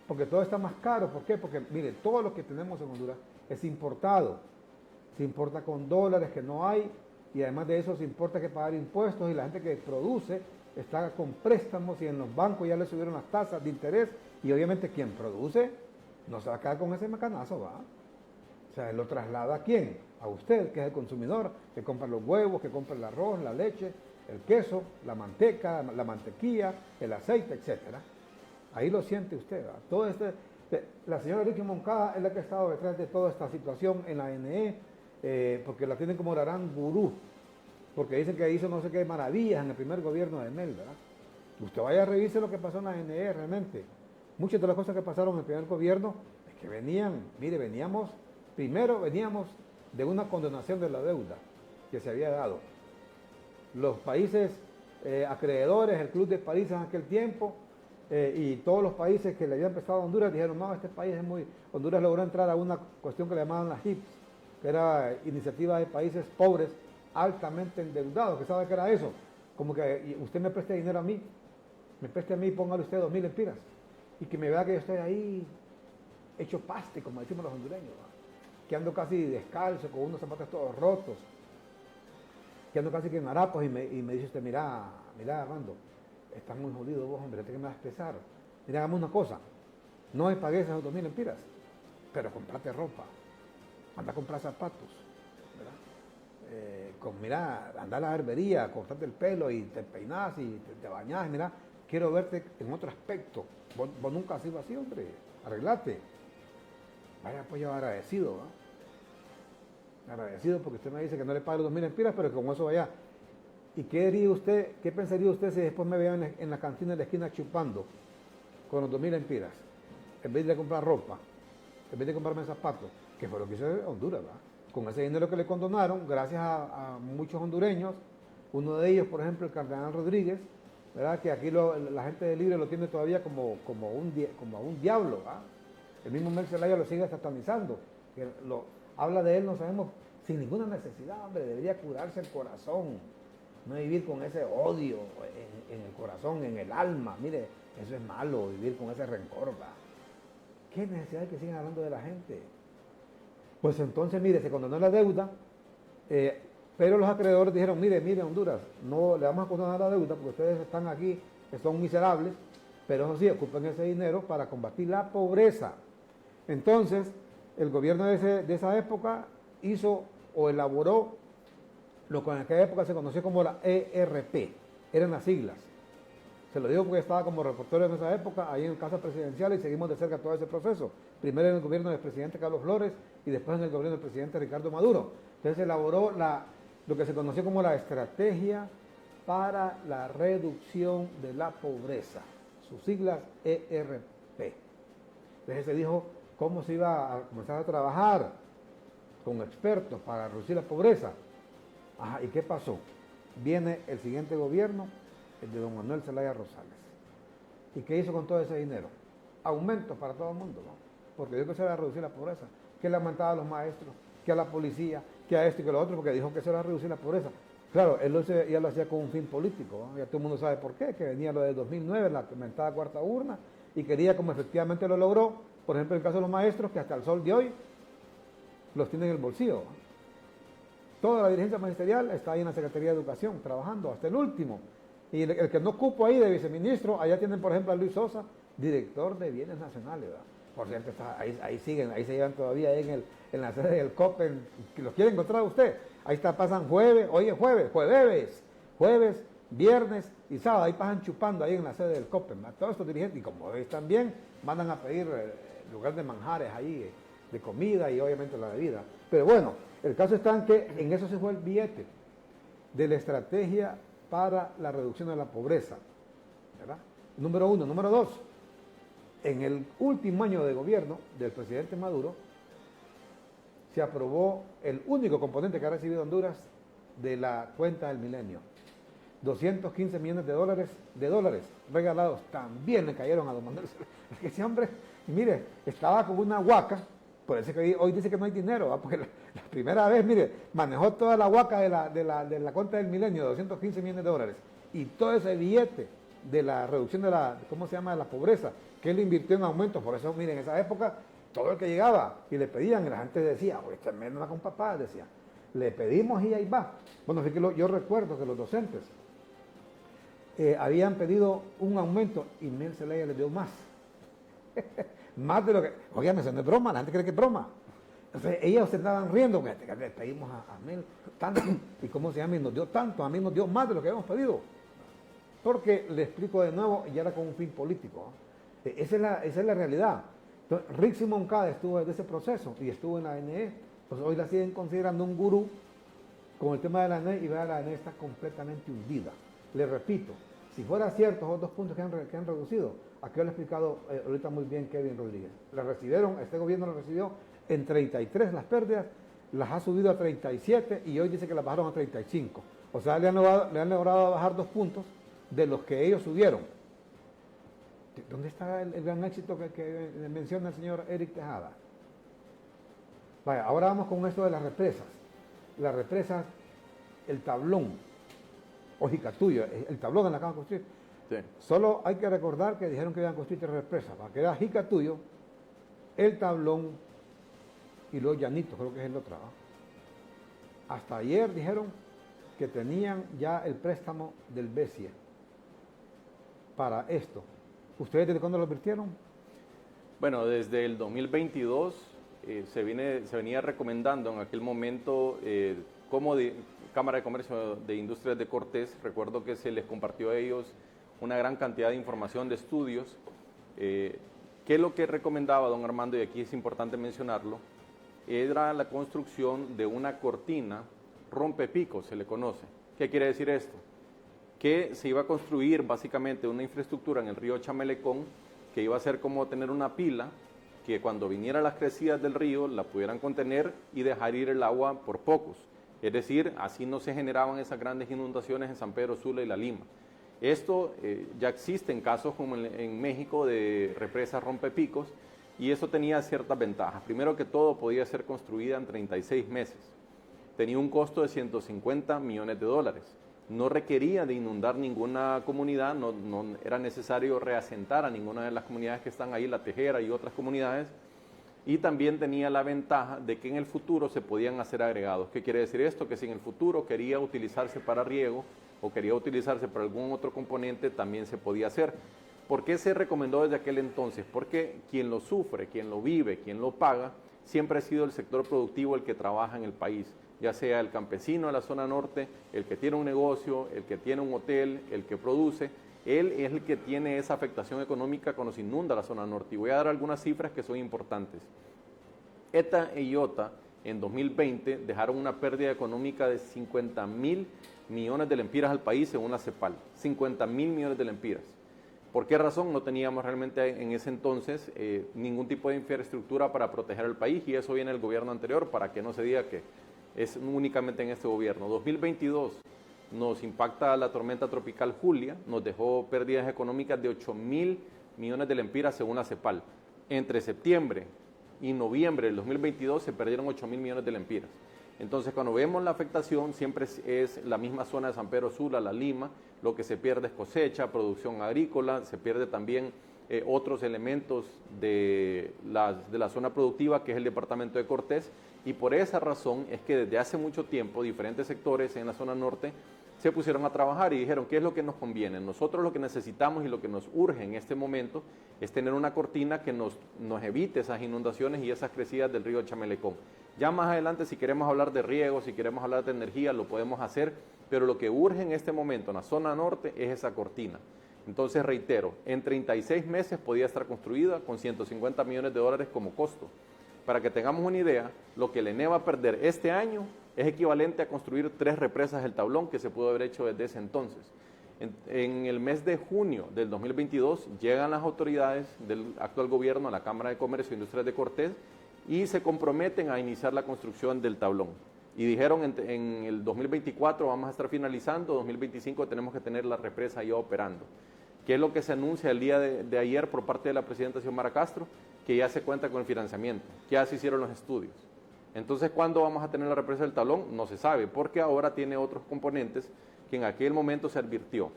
Porque todo está más caro. ¿Por qué? Porque, mire, todo lo que tenemos en Honduras es importado. Se importa con dólares que no hay, y además de eso se importa que pagar impuestos, y la gente que produce está con préstamos, y en los bancos ya le subieron las tasas de interés, y obviamente quien produce no se va a quedar con ese macanazo, ¿va? O sea, él lo traslada ¿a quién? A usted, que es el consumidor, que compra los huevos, que compra el arroz, la leche, el queso, la manteca, la mantequilla, el aceite, etcétera. Ahí lo siente usted, ¿va? Todo la señora Ricky Moncada es la que ha estado detrás de toda esta situación en la ANE, porque la tienen como la gran gurú, porque dicen que hizo no sé qué maravillas en el primer gobierno de Mel, ¿verdad? Usted vaya a revisar lo que pasó en la ANE realmente. Muchas de las cosas que pasaron en el primer gobierno es que veníamos de una condonación de la deuda que se había dado. Los países acreedores, el Club de París en aquel tiempo, y todos los países que le habían prestado a Honduras dijeron, no, este país es muy... Honduras logró entrar a una cuestión que le llamaban las HIPs, que era Iniciativa de Países Pobres Altamente Endeudados, que sabe que era eso, como que usted me preste dinero a mí, me preste a mí y póngale usted 2.000 lempiras, y que me vea que yo estoy ahí hecho paste, como decimos los hondureños, ¿no? Que ando casi descalzo, con unos zapatos todos rotos, que ando casi que en harapos, y me dice usted, mira Armando, estás muy jodido vos, hombre, que me vas a pesar. Mira, hagamos una cosa, no me pagues esas 2.000 lempiras, pero comprate ropa, anda a comprar zapatos, ¿verdad? Mira, anda a la barbería, cortarte el pelo y te peinás y te bañás, mira, quiero verte en otro aspecto. Vos nunca has sido así, hombre, arreglate. Vaya, pues yo agradecido, ¿no? Agradecido porque usted me dice que no le pague los 2.000 lempiras, pero que con eso vaya. ¿Y qué diría usted, qué pensaría usted si después me vean en la cantina de la esquina chupando con los 2.000 lempiras? En vez de comprar ropa, en vez de comprarme zapatos, que fue lo que hizo Honduras, ¿verdad? Con ese dinero que le condonaron, gracias a muchos hondureños, uno de ellos, por ejemplo, el cardenal Rodríguez, ¿verdad? Que aquí la gente de Libre lo tiene todavía como un diablo, ¿verdad? El mismo Mel Zelaya lo sigue satanizando, habla de él, no sabemos, sin ninguna necesidad, hombre, debería curarse el corazón, no vivir con ese odio en el corazón, en el alma. Mire, eso es malo, vivir con ese rencor, ¿verdad? ¿Qué necesidad hay que sigan hablando de la gente? Pues entonces, mire, se condonó la deuda, pero los acreedores dijeron, mire, Honduras, no le vamos a condonar la deuda porque ustedes están aquí, que son miserables, pero eso sí, ocupen ese dinero para combatir la pobreza. Entonces, el gobierno de esa época hizo o elaboró lo que en aquella época se conoció como la ERP, eran las siglas. Se lo digo porque estaba como reportero en esa época, ahí en Casa Presidencial, y seguimos de cerca todo ese proceso. Primero en el gobierno del presidente Carlos Flores y después en el gobierno del presidente Ricardo Maduro. Entonces se elaboró lo que se conoció como la Estrategia para la Reducción de la Pobreza, sus siglas ERP. Entonces se dijo cómo se iba a comenzar a trabajar con expertos para reducir la pobreza. Ajá, ¿y qué pasó? Viene el siguiente gobierno, el de don Manuel Zelaya Rosales. ¿Y qué hizo con todo ese dinero? Aumentos para todo el mundo, ¿no? Porque dijo que se iba a reducir la pobreza, que le aumentaba a los maestros, que a la policía, que a esto y que a lo otro, porque dijo que se iba a reducir la pobreza. Claro, él ya lo hacía con un fin político, ¿no? Ya todo el mundo sabe por qué, que venía lo del 2009, la aumentada cuarta urna, y quería, como efectivamente lo logró, por ejemplo, en el caso de los maestros, que hasta el sol de hoy los tienen en el bolsillo, ¿no? Toda la dirigencia magisterial está ahí en la Secretaría de Educación, trabajando, hasta el último. Y el que no cupo ahí de viceministro, allá tienen, por ejemplo, a Luis Sosa, director de Bienes Nacionales, ¿verdad? Por cierto, ahí siguen, ahí se llevan todavía ahí en la sede del COPEN, que los quiere encontrar usted. Ahí está, pasan jueves, hoy es jueves viernes y sábado, ahí pasan chupando ahí en la sede del COPEM, todos estos dirigentes, y como ellos también mandan a pedir lugar de manjares ahí, de comida y obviamente la bebida. Pero bueno, el caso está en que en eso se fue el billete de la estrategia para la reducción de la pobreza, ¿verdad? Número uno. Número dos, en el último año de gobierno del presidente Maduro, se aprobó el único componente que ha recibido Honduras de la cuenta del milenio. 215 millones de dólares regalados. También le cayeron a don Manuel. Ese hombre, mire, estaba con una huaca, por eso que hoy dice que no hay dinero, ¿va? Porque la primera vez, mire, manejó toda la huaca de la cuenta del milenio, 215 millones de dólares, y todo ese billete de la reducción de la, ¿cómo se llama?, de la pobreza, que él invirtió en aumentos. Por eso, mire, en esa época, todo el que llegaba y le pedían, y la gente decía, oye, este mes no va con papá, decía, le pedimos y ahí va. Bueno, así que yo recuerdo que los docentes habían pedido un aumento y Mel Zelaya les dio más. Más de lo que, oigan, eso no es broma, la gente cree que es broma. Entonces ellos se andaban riendo, que le pedimos a Mel tanto, y cómo se llama, y nos dio tanto, a mí nos dio más de lo que habíamos pedido. Porque, le explico de nuevo, y era con un fin político, ¿no? Esa es la realidad. Entonces, Rick Moncada estuvo desde ese proceso y estuvo en la ANE, pues hoy la siguen considerando un gurú con el tema de la ANE, y vea, la ANE está completamente hundida. Le repito, si fuera cierto esos dos puntos que han reducido, aquí lo ha explicado ahorita muy bien Kevin Rodríguez. La recibieron, este gobierno la recibió en 33 las pérdidas, las ha subido a 37 y hoy dice que las bajaron a 35. O sea, le han logrado bajar 2 puntos de los que ellos subieron. ¿Dónde está el gran éxito que menciona el señor Eric Tejada? Vaya, ahora vamos con esto de las represas. Las represas, el tablón, o Jicatuyo, el tablón en la acaban de construir. Sí. Solo hay que recordar que dijeron que iban a construir 3 represas, para que era Jicatuyo, el tablón y los llanitos, creo que es el otro, ¿no? Hasta ayer dijeron que tenían ya el préstamo del BESIE para esto. ¿Ustedes desde cuándo lo advirtieron? Bueno, desde el 2022 se venía recomendando en aquel momento como Cámara de Comercio de Industrias de Cortés. Recuerdo que se les compartió a ellos una gran cantidad de información, de estudios. ¿Qué es lo que recomendaba don Armando? Y aquí es importante mencionarlo. Era la construcción de una cortina rompepicos, se le conoce. ¿Qué quiere decir esto? Que se iba a construir básicamente una infraestructura en el río Chamelecón que iba a ser como tener una pila que cuando vinieran las crecidas del río la pudieran contener y dejar ir el agua por pocos. Es decir, así no se generaban esas grandes inundaciones en San Pedro Sula y La Lima. Esto ya existe en casos como en México de represas rompepicos y eso tenía ciertas ventajas. Primero que todo, podía ser construida en 36 meses. Tenía un costo de 150 millones de dólares. No requería de inundar ninguna comunidad, no era necesario reasentar a ninguna de las comunidades que están ahí, La Tejera y otras comunidades, y también tenía la ventaja de que en el futuro se podían hacer agregados. ¿Qué quiere decir esto? Que si en el futuro quería utilizarse para riego o quería utilizarse para algún otro componente, también se podía hacer. ¿Por qué se recomendó desde aquel entonces? Porque quien lo sufre, quien lo vive, quien lo paga, siempre ha sido el sector productivo el que trabaja en el país, ya sea el campesino de la zona norte, el que tiene un negocio, el que tiene un hotel, el que produce. Él es el que tiene esa afectación económica cuando se inunda la zona norte. Y voy a dar algunas cifras que son importantes. ETA e IOTA en 2020 dejaron una pérdida económica de 50.000 millones de lempiras al país según la CEPAL. 50.000 millones de lempiras. ¿Por qué razón? No teníamos realmente en ese entonces ningún tipo de infraestructura para proteger al país, y eso viene del gobierno anterior, para que no se diga que es únicamente en este gobierno. 2022 nos impacta la tormenta tropical Julia, nos dejó pérdidas económicas de 8.000 millones de lempiras según la CEPAL. Entre septiembre y noviembre del 2022 se perdieron 8.000 millones de lempiras. Entonces, cuando vemos la afectación, siempre es la misma zona de San Pedro Sula, La Lima. Lo que se pierde es cosecha, producción agrícola, se pierde también otros elementos de la zona productiva, que es el departamento de Cortés, y por esa razón es que desde hace mucho tiempo diferentes sectores en la zona norte se pusieron a trabajar y dijeron, ¿qué es lo que nos conviene? Nosotros lo que necesitamos y lo que nos urge en este momento es tener una cortina que nos evite esas inundaciones y esas crecidas del río Chamelecón. Ya más adelante, si queremos hablar de riego, si queremos hablar de energía, lo podemos hacer, pero lo que urge en este momento en la zona norte es esa cortina. Entonces, reitero, en 36 meses podía estar construida con 150 millones de dólares como costo. Para que tengamos una idea, lo que el ENE va a perder este año es equivalente a construir 3 represas del Tablón, que se pudo haber hecho desde ese entonces. En el mes de junio del 2022 llegan las autoridades del actual gobierno a la Cámara de Comercio e Industrias de Cortés y se comprometen a iniciar la construcción del Tablón. Y dijeron en el 2024 vamos a estar finalizando, 2025 tenemos que tener la represa ya operando. ¿Qué es lo que se anuncia el día de ayer por parte de la presidenta Xiomara Castro? Que ya se cuenta con el financiamiento, que ya se hicieron los estudios. Entonces, ¿cuándo vamos a tener la represa del Tablón? No se sabe, porque ahora tiene otros componentes que en aquel momento se advirtió.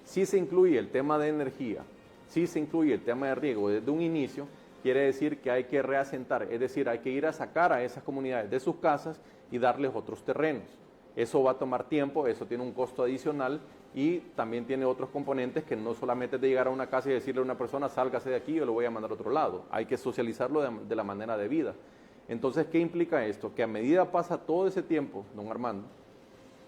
Si se incluye el tema de energía, si se incluye el tema de riego desde un inicio, quiere decir que hay que reasentar, es decir, hay que ir a sacar a esas comunidades de sus casas y darles otros terrenos. Eso va a tomar tiempo, eso tiene un costo adicional y también tiene otros componentes que no solamente es de llegar a una casa y decirle a una persona, sálgase de aquí, yo lo voy a mandar a otro lado. Hay que socializarlo de la manera debida. Entonces, ¿qué implica esto? Que a medida pasa todo ese tiempo, don Armando,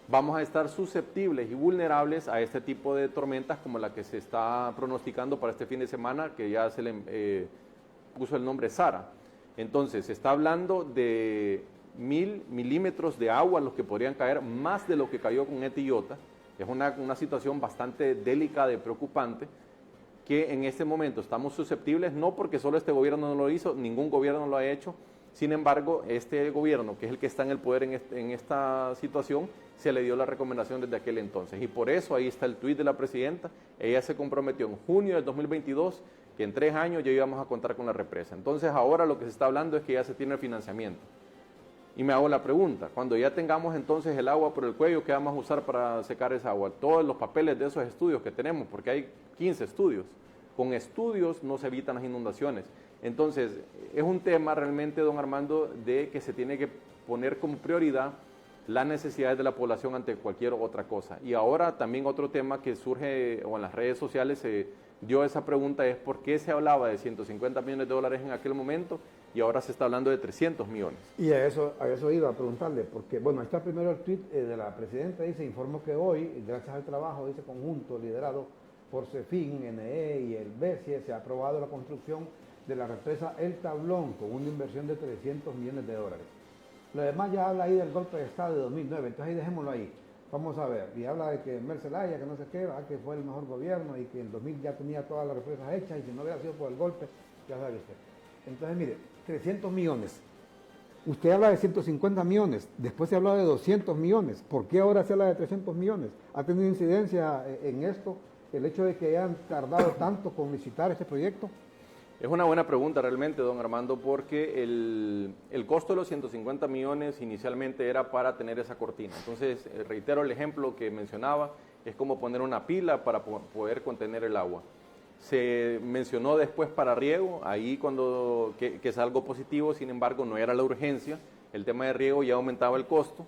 vamos a estar susceptibles y vulnerables a este tipo de tormentas como la que se está pronosticando para este fin de semana, que ya se le puso el nombre Sara. Entonces, se está hablando de 1000 milímetros de agua los que podrían caer, más de lo que cayó con Eta y Iota. Es una situación bastante delicada y preocupante que en este momento estamos susceptibles, no porque solo este gobierno no lo hizo, ningún gobierno lo ha hecho. Sin embargo, este gobierno, que es el que está en el poder en esta situación, se le dio la recomendación desde aquel entonces. Y por eso ahí está el tuit de la presidenta. Ella se comprometió en junio del 2022 que en 3 años ya íbamos a contar con la represa. Entonces ahora lo que se está hablando es que ya se tiene el financiamiento. Y me hago la pregunta, cuando ya tengamos entonces el agua por el cuello, ¿qué vamos a usar para secar esa agua? Todos los papeles de esos estudios que tenemos, porque hay 15 estudios. Con estudios no se evitan las inundaciones. Entonces, es un tema realmente, don Armando, de que se tiene que poner como prioridad las necesidades de la población ante cualquier otra cosa. Y ahora también otro tema que surge, o en las redes sociales se dio esa pregunta, es por qué se hablaba de 150 millones de dólares en aquel momento y ahora se está hablando de 300 millones. Y a eso iba a preguntarle, porque, bueno, ahí está primero el tuit de la presidenta, dice, informó que hoy, gracias al trabajo de ese conjunto liderado por CEFIN, NE y el BESIE, se ha aprobado la construcción de la represa El Tablón con una inversión de 300 millones de dólares. Lo demás ya habla ahí del golpe de Estado de 2009, entonces ahí dejémoslo ahí. Vamos a ver, y habla de que Mercelaya, que no sé qué, que fue el mejor gobierno y que en 2000 ya tenía todas las represas hechas y si no hubiera sido por el golpe, ya sabe usted. Entonces, mire, 300 millones. Usted habla de 150 millones, después se habla de 200 millones. ¿Por qué ahora se habla de 300 millones? ¿Ha tenido incidencia en esto el hecho de que hayan tardado tanto con licitar este proyecto? Es una buena pregunta realmente, don Armando, porque el costo de los 150 millones inicialmente era para tener esa cortina. Entonces, reitero el ejemplo que mencionaba, es como poner una pila para poder contener el agua. Se mencionó después para riego, ahí que es algo positivo, sin embargo no era la urgencia, el tema de riego ya aumentaba el costo.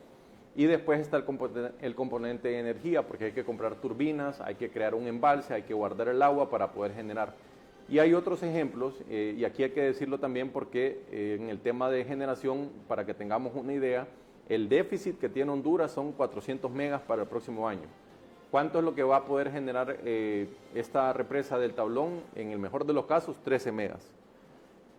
Y después está el componente de energía, porque hay que comprar turbinas, hay que crear un embalse, hay que guardar el agua para poder generar. Y hay otros ejemplos, y aquí hay que decirlo también porque en el tema de generación, para que tengamos una idea, el déficit que tiene Honduras son 400 megas para el próximo año. ¿Cuánto es lo que va a poder generar esta represa del Tablón? En el mejor de los casos, 13 megas.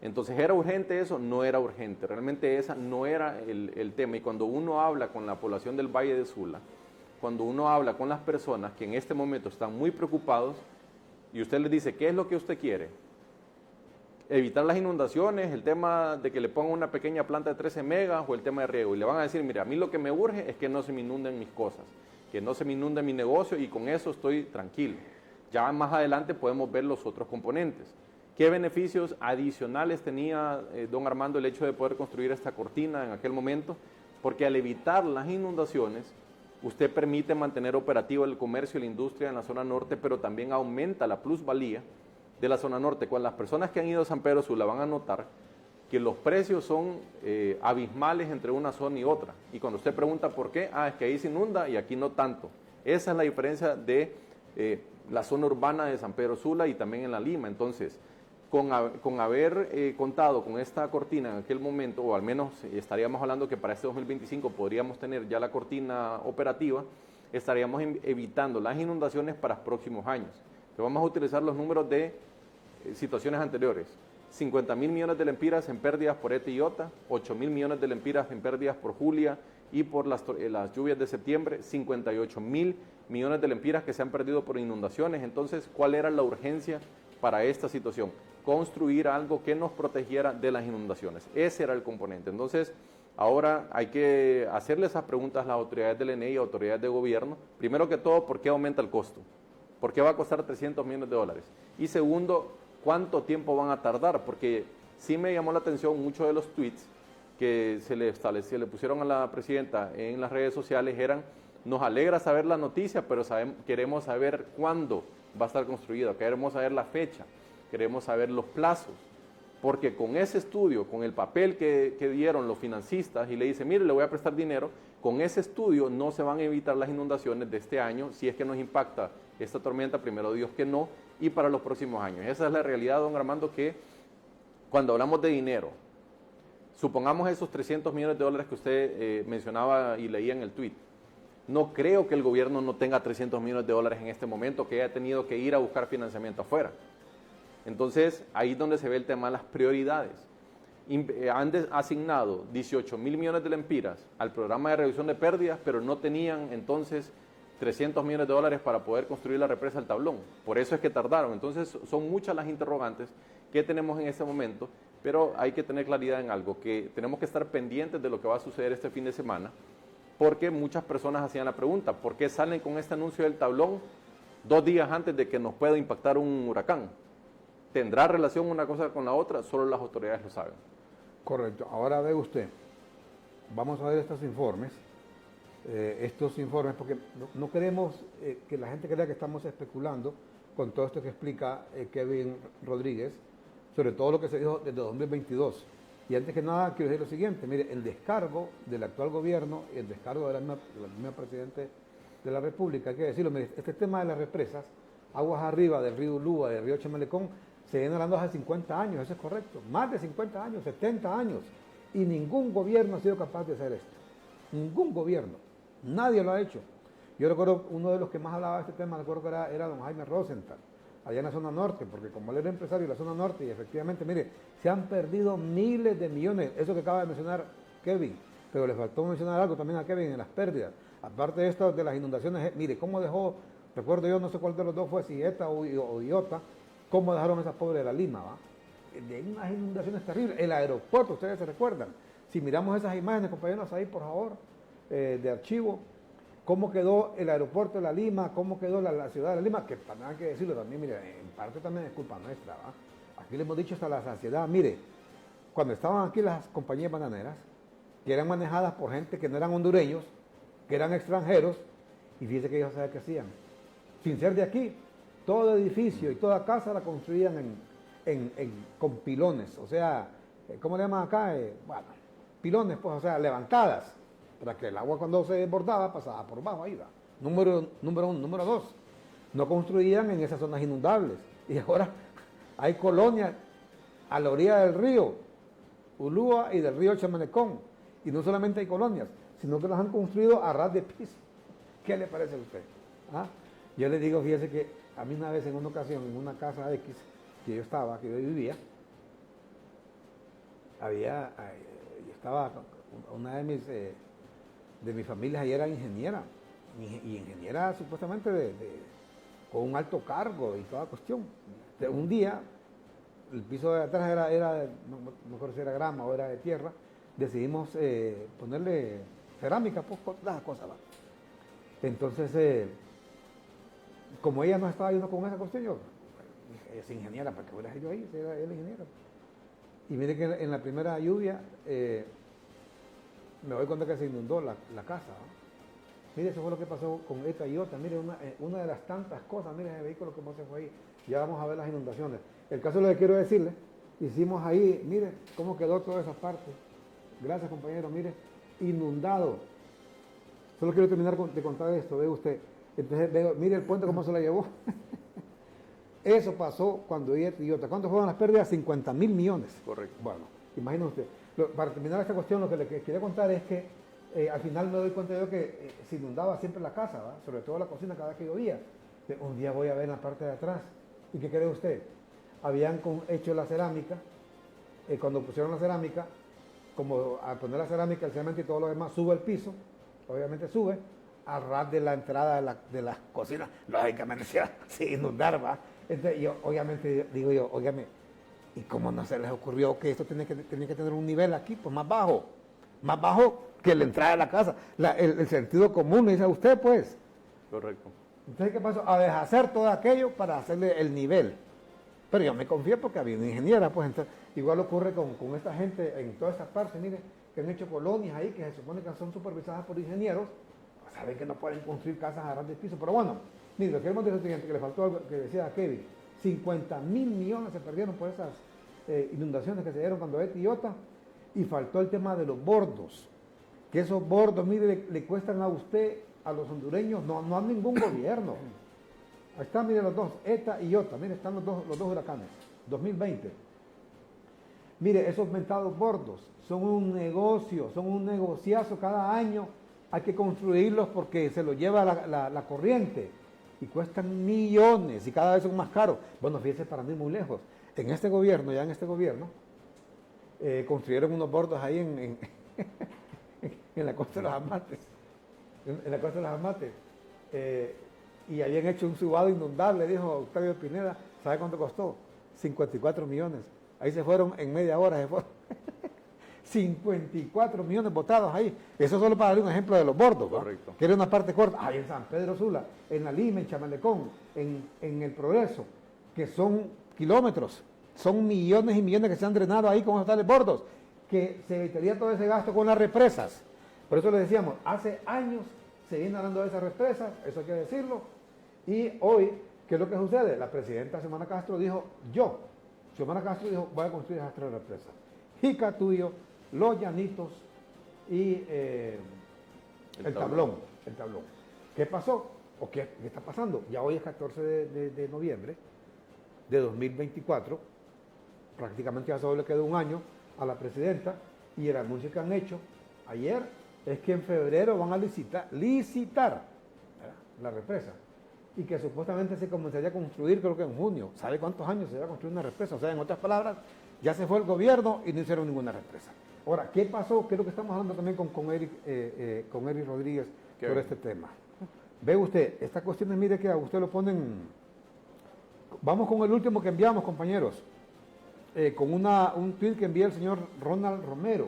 Entonces, ¿era urgente eso? No era urgente. Realmente esa no era el tema. Y cuando uno habla con la población del Valle de Sula, cuando uno habla con las personas que en este momento están muy preocupados, y usted les dice, ¿qué es lo que usted quiere? Evitar las inundaciones, el tema de que le ponga una pequeña planta de 13 megas o el tema de riego. Y le van a decir, mira, a mí lo que me urge es que no se me inunden mis cosas, que no se me inunde mi negocio y con eso estoy tranquilo. Ya más adelante podemos ver los otros componentes. ¿Qué beneficios adicionales tenía don Armando el hecho de poder construir esta cortina en aquel momento? Porque al evitar las inundaciones, usted permite mantener operativo el comercio y la industria en la zona norte, pero también aumenta la plusvalía de la zona norte. Cuando las personas que han ido a San Pedro Sula van a notar que los precios son abismales entre una zona y otra. Y cuando usted pregunta por qué, es que ahí se inunda y aquí no tanto. Esa es la diferencia de la zona urbana de San Pedro Sula y también en La Lima. Entonces, con haber contado con esta cortina en aquel momento, o al menos estaríamos hablando que para este 2025 podríamos tener ya la cortina operativa, estaríamos evitando las inundaciones para los próximos años. Entonces vamos a utilizar los números de situaciones anteriores. 50.000 millones de lempiras en pérdidas por ETA y IOTA, 8.000 millones de lempiras en pérdidas por Julia y por las lluvias de septiembre, 58.000 millones de lempiras que se han perdido por inundaciones. Entonces, ¿cuál era la urgencia para esta situación? Construir algo que nos protegiera de las inundaciones. Ese era el componente. Entonces, ahora hay que hacerle esas preguntas a las autoridades del ENE y autoridades de gobierno. Primero que todo, ¿por qué aumenta el costo? ¿Por qué va a costar 300 millones de dólares? Y segundo, ¿cuánto tiempo van a tardar? Porque sí me llamó la atención muchos de los tweets que se le pusieron a la presidenta en las redes sociales eran: nos alegra saber la noticia, pero queremos saber cuándo va a estar construido, queremos saber la fecha, queremos saber los plazos, porque con ese estudio, con el papel que dieron los financistas y le dicen, mire, le voy a prestar dinero, con ese estudio no se van a evitar las inundaciones de este año, si es que nos impacta esta tormenta, primero Dios que no, y para los próximos años. Esa es la realidad, don Armando, que cuando hablamos de dinero, supongamos esos 300 millones de dólares que usted mencionaba y leía en el tweet. No creo que el gobierno no tenga 300 millones de dólares en este momento, que haya tenido que ir a buscar financiamiento afuera. Entonces, ahí es donde se ve el tema de las prioridades. Han asignado 18.000 millones de lempiras al programa de reducción de pérdidas, pero no tenían entonces 300 millones de dólares para poder construir la represa del Tablón. Por eso es que tardaron. Entonces, son muchas las interrogantes que tenemos en este momento, pero hay que tener claridad en algo, que tenemos que estar pendientes de lo que va a suceder este fin de semana, porque muchas personas hacían la pregunta, ¿por qué salen con este anuncio del Tablón 2 días antes de que nos pueda impactar un huracán? ¿Tendrá relación una cosa con la otra? Solo las autoridades lo saben. Correcto. Ahora ve usted, vamos a ver estos informes, porque no queremos que la gente crea que estamos especulando con todo esto que explica Kevin Rodríguez, sobre todo lo que se dijo desde 2022. Y antes que nada, quiero decir lo siguiente, mire, el descargo del actual gobierno y el descargo de la misma Presidente de la República, hay que decirlo, mire, este tema de las represas, aguas arriba del río Ulúa, del río Chamalecón, se viene hablando hace 50 años, eso es correcto, más de 50 años, 70 años, y ningún gobierno ha sido capaz de hacer esto, ningún gobierno, nadie lo ha hecho. Yo recuerdo, uno de los que más hablaba de este tema, recuerdo que era don Jaime Rosenthal, allá en la zona norte, porque como él era empresario de la zona norte, y efectivamente, mire, se han perdido miles de millones, eso que acaba de mencionar Kevin, pero le faltó mencionar algo también a Kevin en las pérdidas, aparte de esto de las inundaciones, mire, cómo dejó, recuerdo yo, no sé cuál de los dos fue, si ETA o IOTA, cómo dejaron esas pobres de la Lima, ¿va? De unas inundaciones terribles, el aeropuerto, ustedes se recuerdan, si miramos esas imágenes, compañeros, ahí, por favor, de archivo, cómo quedó el aeropuerto de la Lima, cómo quedó la ciudad de la Lima, que para nada que decirlo también, mire, en parte también es culpa nuestra, ¿va? Aquí le hemos dicho hasta la saciedad, mire, cuando estaban aquí las compañías bananeras, que eran manejadas por gente que no eran hondureños, que eran extranjeros, y fíjense que ellos saben qué hacían, sin ser de aquí, todo edificio y toda casa la construían con pilones, o sea, ¿cómo le llaman acá? Bueno, pilones, pues, o sea, levantadas, para que el agua cuando se desbordaba pasaba por bajo, ahí va. Número uno. Número dos, no construían en esas zonas inundables. Y ahora hay colonias a la orilla del río Ulúa y del río Chamanecón. Y no solamente hay colonias, sino que las han construido a ras de piso. ¿Qué le parece a usted? ¿Ah? Yo le digo, fíjese que a mí una vez en una ocasión, en una casa X que yo vivía, estaba una de mis familias, ella era ingeniera, y ingeniera supuestamente con un alto cargo y toda cuestión. Un día, el piso de atrás era no recuerdo si era grama o era de tierra, decidimos ponerle cerámica, pues las cosas, ¿va? Entonces, como ella no estaba yendo con esa cuestión, yo, es ingeniera, ¿para qué voy a ir yo ahí? Era él ingeniero. Y mire que en la primera lluvia, me doy cuenta que se inundó la casa, ¿no? Mire, eso fue lo que pasó con ETA y IOTA. Mire, una de las tantas cosas, mire ese vehículo que se fue ahí. Ya vamos a ver las inundaciones. El caso lo que quiero decirle, hicimos ahí, mire cómo quedó toda esa parte. Gracias, compañero, mire, inundado. Solo quiero terminar de contar esto, ve usted. Entonces, mire el puente cómo se la llevó. Eso pasó cuando Idiota. ¿Cuánto fueron las pérdidas? 50.000 millones. Correcto. Bueno, imagínense usted. Para terminar esta cuestión, lo que le quería contar es que al final me doy cuenta yo que se inundaba siempre la casa, ¿va? Sobre todo la cocina cada vez que llovía. Un día voy a ver en la parte de atrás. ¿Y qué cree usted? Habían hecho la cerámica. Cuando pusieron la cerámica, como al poner la cerámica, el cemento y todo lo demás, sube el piso. Obviamente sube. Al ras de la entrada de la cocina, lógicamente se inundar, ¿va? Entonces, yo, obviamente, digo yo, óigame, ¿y cómo no se les ocurrió que esto tenía que tener un nivel aquí, pues más bajo que la entrada de la casa? El sentido común, dice usted, pues. Correcto. Entonces, ¿qué pasó? A deshacer todo aquello para hacerle el nivel. Pero yo me confié porque había una ingeniera, pues, entonces, igual ocurre con esta gente en todas estas partes, mire, que han hecho colonias ahí que se supone que son supervisadas por ingenieros, pues saben que no pueden construir casas a grandes pisos, pero bueno, mire, lo que queremos decir es lo siguiente, que le faltó algo que decía Kevin, 50.000 millones se perdieron por esas inundaciones que se dieron cuando Idiota, y faltó el tema de los bordos, que esos bordos, mire, le cuestan a usted, a los hondureños, no a ningún gobierno. Ahí están, mire los dos, ETA y Iota, mire, están los dos huracanes, 2020. Mire, esos mentados bordos son un negocio, son un negociazo cada año, hay que construirlos porque se los lleva la corriente y cuestan millones y cada vez son más caros. Bueno, fíjese, para mí muy lejos. En este gobierno, construyeron unos bordos ahí en la costa de los Amates. En la costa de los Amates. Y habían hecho un subado inundable, dijo Octavio Pineda. ¿Sabe cuánto costó? 54 millones. Ahí se fueron en media hora, se fueron. 54 millones botados ahí. Eso solo para darle un ejemplo de los bordos, ¿va? Correcto. Que era una parte corta. Ahí en San Pedro Sula, en La Lima, en Chamalecón, en El Progreso, que son kilómetros. Son millones y millones que se han drenado ahí con esos tales bordos. Que se evitaría todo ese gasto con las represas. Por eso les decíamos, hace años se viene hablando de esas represas, eso hay que decirlo. Y hoy, ¿qué es lo que sucede? La presidenta Xiomara Castro dijo, Xiomara Castro dijo, voy a construir esas 3 represas. Jicatuyo, Los Llanitos y el tablón. ¿Qué pasó? ¿O qué está pasando? Ya hoy es 14 de noviembre de 2024, prácticamente ya solo le quedó un año a la presidenta, y el anuncio que han hecho ayer es que en febrero van a licitar la represa, y que supuestamente se comenzaría a construir, creo que en junio. ¿Sabe cuántos años se va a construir una represa? O sea, en otras palabras, ya se fue el gobierno y no hicieron ninguna represa. Ahora, ¿qué pasó? ¿Qué es lo que estamos hablando también con Eric Rodríguez sobre este tema? Ve usted, estas cuestiones, mire que a usted lo ponen. Vamos con el último que enviamos, compañeros, con un tweet que envía el señor Ronald Romero.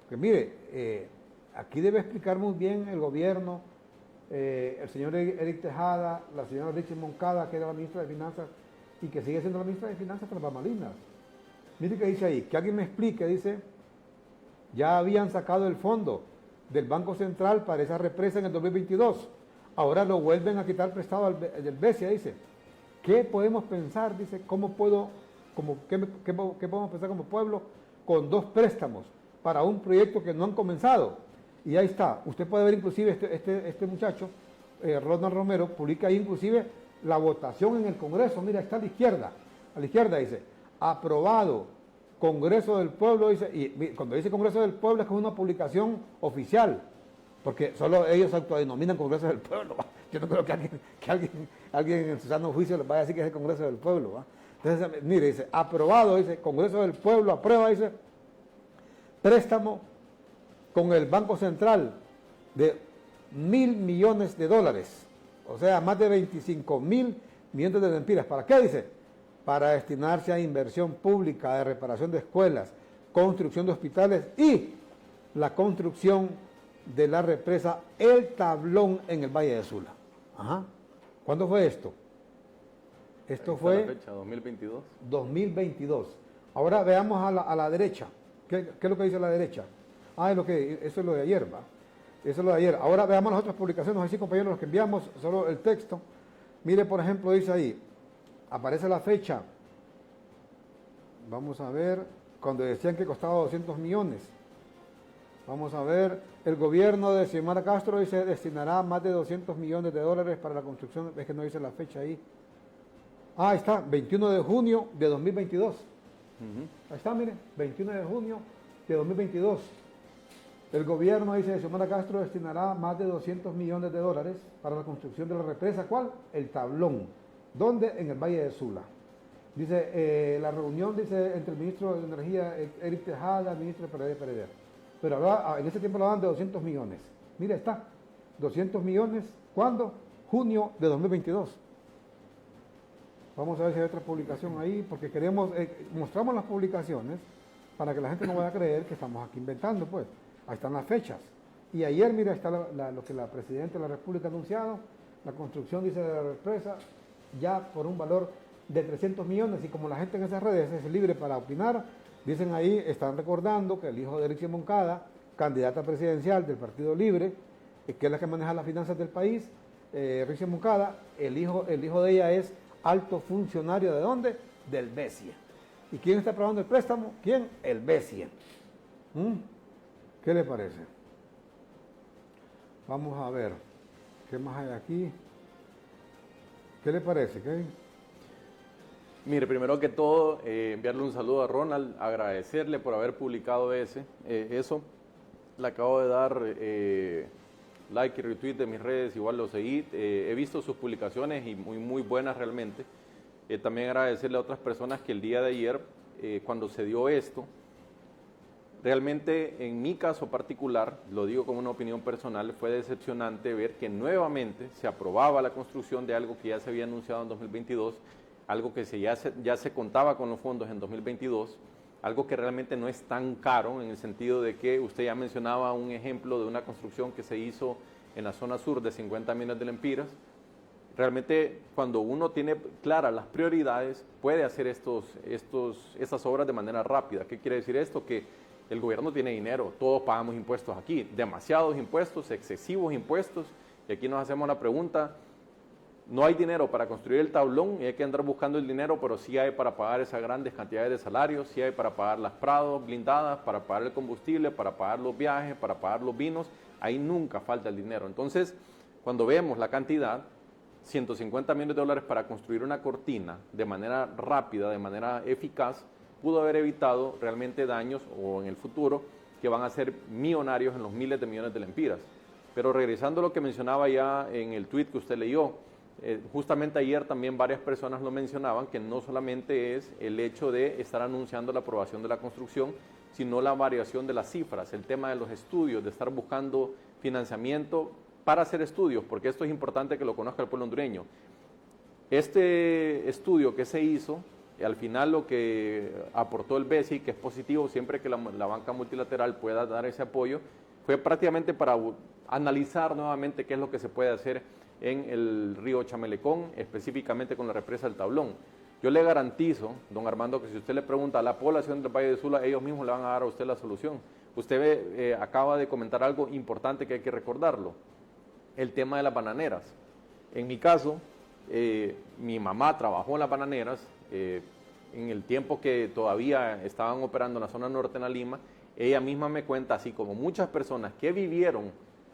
Que mire, aquí debe explicar muy bien el gobierno, el señor Eric Tejada, la señora Richie Moncada, que era la ministra de Finanzas y que sigue siendo la ministra de Finanzas tras bambalinas. Mire que dice ahí, que alguien me explique, dice, ya habían sacado el fondo del Banco Central para esa represa en el 2022, ahora lo vuelven a quitar prestado del BESIA, dice. ¿Qué podemos pensar? Dice, ¿qué podemos pensar como pueblo con 2 préstamos para un proyecto que no han comenzado? Y ahí está, usted puede ver inclusive este muchacho, Ronald Romero, publica ahí inclusive la votación en el Congreso. Mira, está a la izquierda dice, aprobado, Congreso del Pueblo, dice, y cuando dice Congreso del Pueblo es que es una publicación oficial, porque solo ellos se autodenominan Congreso del Pueblo, ¿va? Yo no creo que alguien en su sano juicio les vaya a decir que es el Congreso del Pueblo, ¿va? Entonces, mire, dice, aprobado, dice, Congreso del Pueblo aprueba, dice, préstamo con el Banco Central de $1.000 millones, o sea, más de 25.000 millones de lempiras. ¿Para qué? Dice, para destinarse a inversión pública de reparación de escuelas, construcción de hospitales y la construcción de la represa El Tablón en el Valle de Sula. Ajá. ¿Cuándo fue esto? Esto fue la fecha, 2022. 2022. Ahora veamos a la derecha. ¿Qué es lo que dice la derecha? Eso es lo de ayer, ¿va? Eso es lo de ayer. Ahora veamos las otras publicaciones, así compañeros, los que enviamos, solo el texto. Mire, por ejemplo, dice ahí, aparece la fecha. Vamos a ver, cuando decían que costaba 200 millones. Vamos a ver, el gobierno de Xiomara Castro dice destinará más de $200 millones para la construcción. Es que no dice la fecha ahí. Ahí está, 21 de junio de 2022. Ahí está, mire, 21 de junio de 2022. El gobierno, dice Xiomara Castro, destinará más de 200 millones de dólares para la construcción de la represa. ¿Cuál? El Tablón. ¿Dónde? En el Valle de Sula. Dice, la reunión, dice, entre el ministro de Energía, Eric Tejada, el ministro de Pereira. Pero hablaba, en ese tiempo hablaban de 200 millones. Mire, está, 200 millones, ¿cuándo? Junio de 2022. Vamos a ver si hay otra publicación ahí, porque queremos, mostramos las publicaciones para que la gente no vaya a creer que estamos aquí inventando, pues. Ahí están las fechas. Y ayer, mira, está lo que la Presidenta de la República ha anunciado, la construcción, dice, de la represa, ya por un valor de 300 millones, y como la gente en esas redes es libre para opinar, dicen ahí, están recordando que el hijo de Eric Moncada, candidata presidencial del Partido Libre, que es la que maneja las finanzas del país, Eric Moncada, el hijo de ella es alto funcionario, ¿de dónde? Del BESIE. ¿Y quién está aprobando el préstamo? ¿Quién? El BESIE. ¿Qué le parece? Vamos a ver, ¿qué más hay aquí? ¿Qué le parece, Kevin? Mire, primero que todo, enviarle un saludo a Ronald, agradecerle por haber publicado eso. Le acabo de dar like y retweet de mis redes, igual lo seguí. He visto sus publicaciones y muy buenas realmente. También agradecerle a otras personas que el día de ayer, cuando se dio esto, realmente en mi caso particular, lo digo como una opinión personal, fue decepcionante ver que nuevamente se aprobaba la construcción de algo que ya se había anunciado en 2022, algo que ya se contaba con los fondos en 2022, algo que realmente no es tan caro en el sentido de que usted ya mencionaba un ejemplo de una construcción que se hizo en la zona sur de 50 millones de lempiras. Realmente cuando uno tiene claras las prioridades puede hacer estas obras de manera rápida. ¿Qué quiere decir esto? Que el gobierno tiene dinero, todos pagamos impuestos aquí, demasiados impuestos, excesivos impuestos, y aquí nos hacemos la pregunta, no hay dinero para construir el tablón y hay que andar buscando el dinero, pero sí hay para pagar esas grandes cantidades de salarios, sí hay para pagar las prados blindadas, para pagar el combustible, para pagar los viajes, para pagar los vinos, ahí nunca falta el dinero. Entonces, cuando vemos la cantidad, 150 millones de dólares para construir una cortina de manera rápida, de manera eficaz, pudo haber evitado realmente daños o en el futuro que van a ser millonarios en los miles de millones de lempiras. Pero regresando a lo que mencionaba ya en el tweet que usted leyó, justamente ayer también varias personas lo mencionaban, que no solamente es el hecho de estar anunciando la aprobación de la construcción, sino la variación de las cifras, el tema de los estudios, de estar buscando financiamiento para hacer estudios, porque esto es importante que lo conozca el pueblo hondureño. Este estudio que se hizo, al final lo que aportó el BESI, que es positivo siempre que la banca multilateral pueda dar ese apoyo, fue prácticamente para analizar nuevamente qué es lo que se puede hacer en el río Chamelecón, específicamente con la represa del Tablón. Yo le garantizo, don Armando, que si usted le pregunta a la población del Valle de Sula, ellos mismos le van a dar a usted la solución. Usted acaba de comentar algo importante que hay que recordarlo, el tema de las bananeras. En mi caso, mi mamá trabajó en las bananeras, en el tiempo que todavía estaban operando en la zona norte en la Lima, ella misma me cuenta, así como muchas personas que vivieron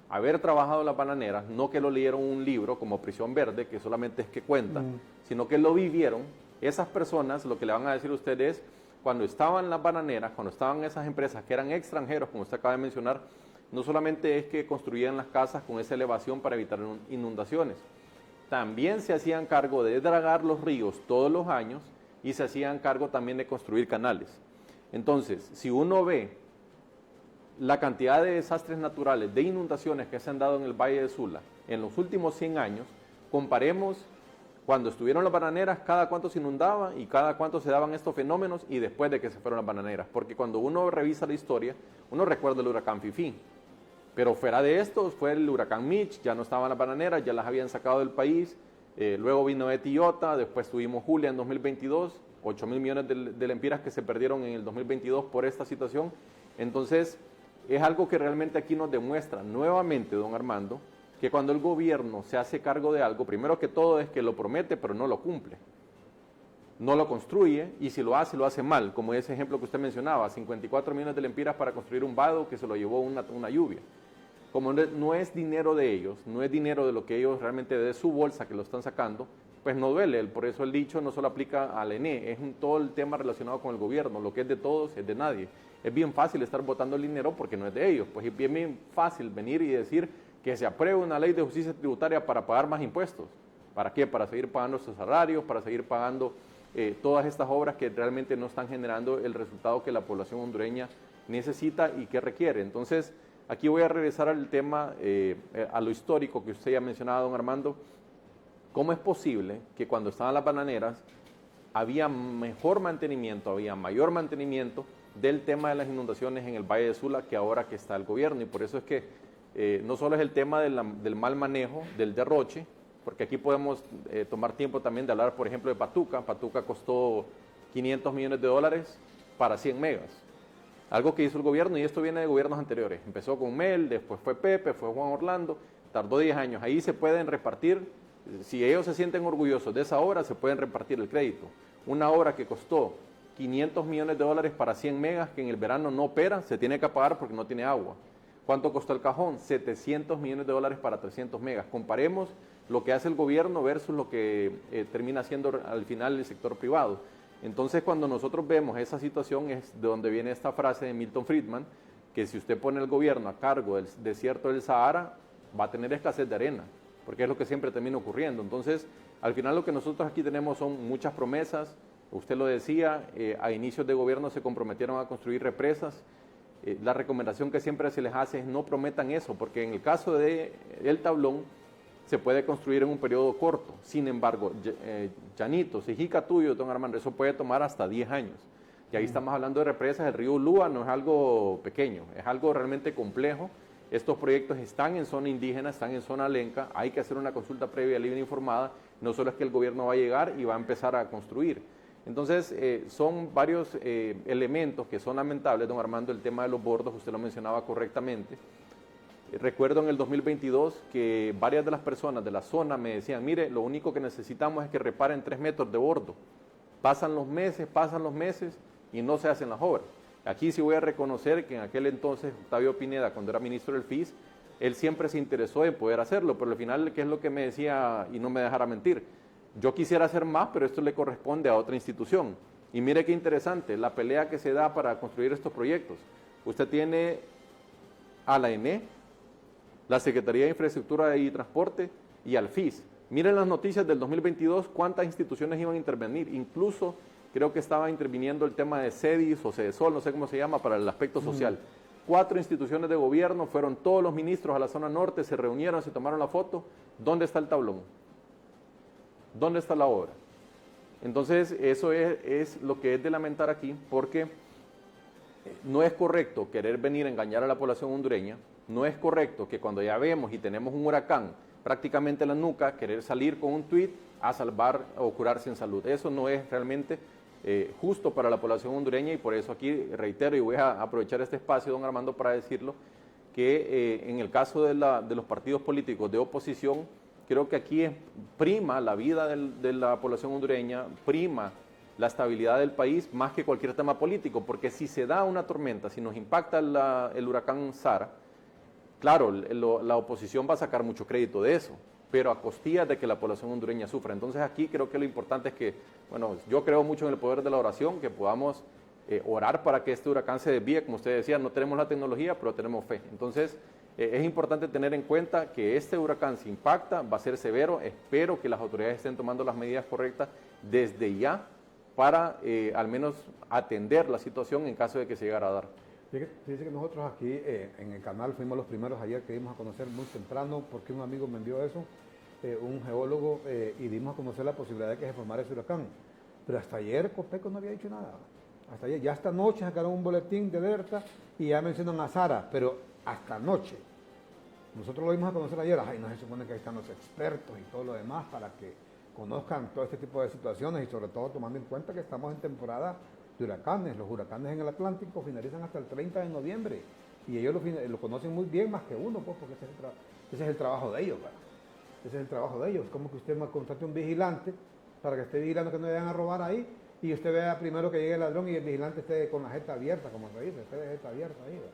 haber trabajado en las bananeras, no que lo leyeron un libro como Prisión Verde, que solamente es que cuenta, sino que lo vivieron, esas personas lo que le van a decir a usted es, cuando estaban en las bananeras, cuando estaban esas empresas que eran extranjeros, como usted acaba de mencionar, no solamente es que construían las casas con esa elevación para evitar inundaciones, también se hacían cargo de dragar los ríos todos los años y se hacían cargo también de construir canales. Entonces, si uno ve la cantidad de desastres naturales, de inundaciones que se han dado en el Valle de Sula en los últimos 100 años, comparemos cuando estuvieron las bananeras, cada cuánto se inundaba y cada cuánto se daban estos fenómenos y después de que se fueron las bananeras. Porque cuando uno revisa la historia, uno recuerda el huracán Fifi. Pero fuera de esto fue el huracán Mitch, ya no estaban las bananeras, ya las habían sacado del país. Luego vino Etiota, después tuvimos Julia en 2022, 8.000 millones de lempiras que se perdieron en el 2022 por esta situación. Entonces, es algo que realmente aquí nos demuestra nuevamente, don Armando, que cuando el gobierno se hace cargo de algo, primero que todo es que lo promete, pero no lo cumple. No lo construye y si lo hace mal, como ese ejemplo que usted mencionaba, 54 millones de lempiras para construir un vado que se lo llevó una lluvia. como no es dinero de ellos, no es dinero de lo que ellos realmente de su bolsa que lo están sacando, pues no duele. Por eso el dicho no solo aplica al ENE, es todo el tema relacionado con el gobierno. Lo que es de todos es de nadie. Es bien fácil estar votando el dinero porque no es de ellos. Pues es bien fácil venir y decir que se apruebe una ley de justicia tributaria para pagar más impuestos. ¿Para qué? Para seguir pagando sus salarios, para seguir pagando todas estas obras que realmente no están generando el resultado que la población hondureña necesita y que requiere. Entonces, aquí voy a regresar al tema, a lo histórico que usted ya mencionaba, don Armando. ¿Cómo es posible que cuando estaban las bananeras había mejor mantenimiento, había mayor mantenimiento del tema de las inundaciones en el Valle de Sula que ahora que está el gobierno? Y por eso es que no solo es el tema del mal manejo, del derroche, porque aquí podemos tomar tiempo también de hablar, por ejemplo, de Patuca. Patuca costó $500 millones para 100 megas. Algo que hizo el gobierno, y esto viene de gobiernos anteriores. Empezó con Mel, después fue Pepe, fue Juan Orlando, tardó 10 años. Ahí se pueden repartir, si ellos se sienten orgullosos de esa obra, se pueden repartir el crédito. Una obra que costó $500 millones para 100 megas, que en el verano no opera, se tiene que apagar porque no tiene agua. ¿Cuánto costó el cajón? $700 millones para 300 megas. Comparemos lo que hace el gobierno versus lo que termina haciendo al final el sector privado. Entonces, cuando nosotros vemos esa situación, es de donde viene esta frase de Milton Friedman, que si usted pone el gobierno a cargo del desierto del Sahara, va a tener escasez de arena, porque es lo que siempre termina ocurriendo. Entonces, al final lo que nosotros aquí tenemos son muchas promesas. Usted lo decía, a inicios de gobierno se comprometieron a construir represas. La recomendación que siempre se les hace es no prometan eso, porque en el caso de El Tablón se puede construir en un periodo corto. Sin embargo, Llanito, Sijica Tuyo, don Armando, eso puede tomar hasta 10 años. Y ahí estamos hablando de represas. El río Ulúa no es algo pequeño, es algo realmente complejo. Estos proyectos están en zona indígena, están en zona lenca, hay que hacer una consulta previa libre e informada. No solo es que el gobierno va a llegar y va a empezar a construir. Entonces, son varios elementos que son lamentables, don Armando. El tema de los bordos, usted lo mencionaba correctamente. Recuerdo en el 2022 que varias de las personas de la zona me decían, mire, lo único que necesitamos es que reparen 3 metros de bordo. Pasan los meses y no se hacen las obras. Aquí sí voy a reconocer que en aquel entonces Octavio Pineda, cuando era ministro del FIS, él siempre se interesó en poder hacerlo, pero al final, ¿qué es lo que me decía? Y no me dejara mentir. Yo quisiera hacer más, pero esto le corresponde a otra institución. Y mire qué interesante, la pelea que se da para construir estos proyectos. Usted tiene a la ENE, la Secretaría de Infraestructura y Transporte y al FIS. Miren las noticias del 2022, cuántas instituciones iban a intervenir. Incluso creo que estaba interviniendo el tema de CEDIS o CEDESOL, no sé cómo se llama, para el aspecto social. 4 instituciones de gobierno, fueron todos los ministros a la zona norte, se reunieron, se tomaron la foto. ¿Dónde está el tablón? ¿Dónde está la obra? Entonces, eso es lo que es de lamentar aquí, porque no es correcto querer venir a engañar a la población hondureña. No es correcto que cuando ya vemos y tenemos un huracán prácticamente en la nuca, querer salir con un tuit a salvar o curarse en salud. Eso no es realmente justo para la población hondureña, y por eso aquí reitero y voy a aprovechar este espacio, don Armando, para decirlo, que en el caso de los partidos políticos de oposición, creo que aquí prima la vida de la población hondureña, prima la estabilidad del país más que cualquier tema político, porque si se da una tormenta, si nos impacta el huracán Sara, claro, la oposición va a sacar mucho crédito de eso, pero a costillas de que la población hondureña sufra. Entonces aquí creo que lo importante es que, bueno, yo creo mucho en el poder de la oración, que podamos orar para que este huracán se desvíe. Como usted decía, no tenemos la tecnología, pero tenemos fe. Entonces es importante tener en cuenta que este huracán, si impacta, va a ser severo. Espero que las autoridades estén tomando las medidas correctas desde ya para al menos atender la situación en caso de que se llegara a dar. Fíjese que nosotros aquí en el canal fuimos los primeros ayer que dimos a conocer muy temprano, porque un amigo me envió eso, un geólogo, y dimos a conocer la posibilidad de que se formara ese huracán. Pero hasta ayer Copeco no había dicho nada. Hasta ayer, ya esta noche sacaron un boletín de alerta y ya mencionan a Sara, pero hasta anoche. Nosotros lo dimos a conocer ayer, ay, no se supone que ahí están los expertos y todo lo demás para que conozcan todo este tipo de situaciones, y sobre todo tomando en cuenta que estamos en temporada de huracanes. Los huracanes en el Atlántico finalizan hasta el 30 de noviembre y ellos lo conocen muy bien, más que uno, pues, porque ese es el trabajo de ellos, ¿verdad? Ese es el trabajo de ellos. Es como que usted contrate un vigilante para que esté vigilando que no vayan a robar ahí, y usted vea primero que llegue el ladrón y el vigilante esté con la jeta abierta, como se dice, esté de jeta abierta ahí, ¿verdad?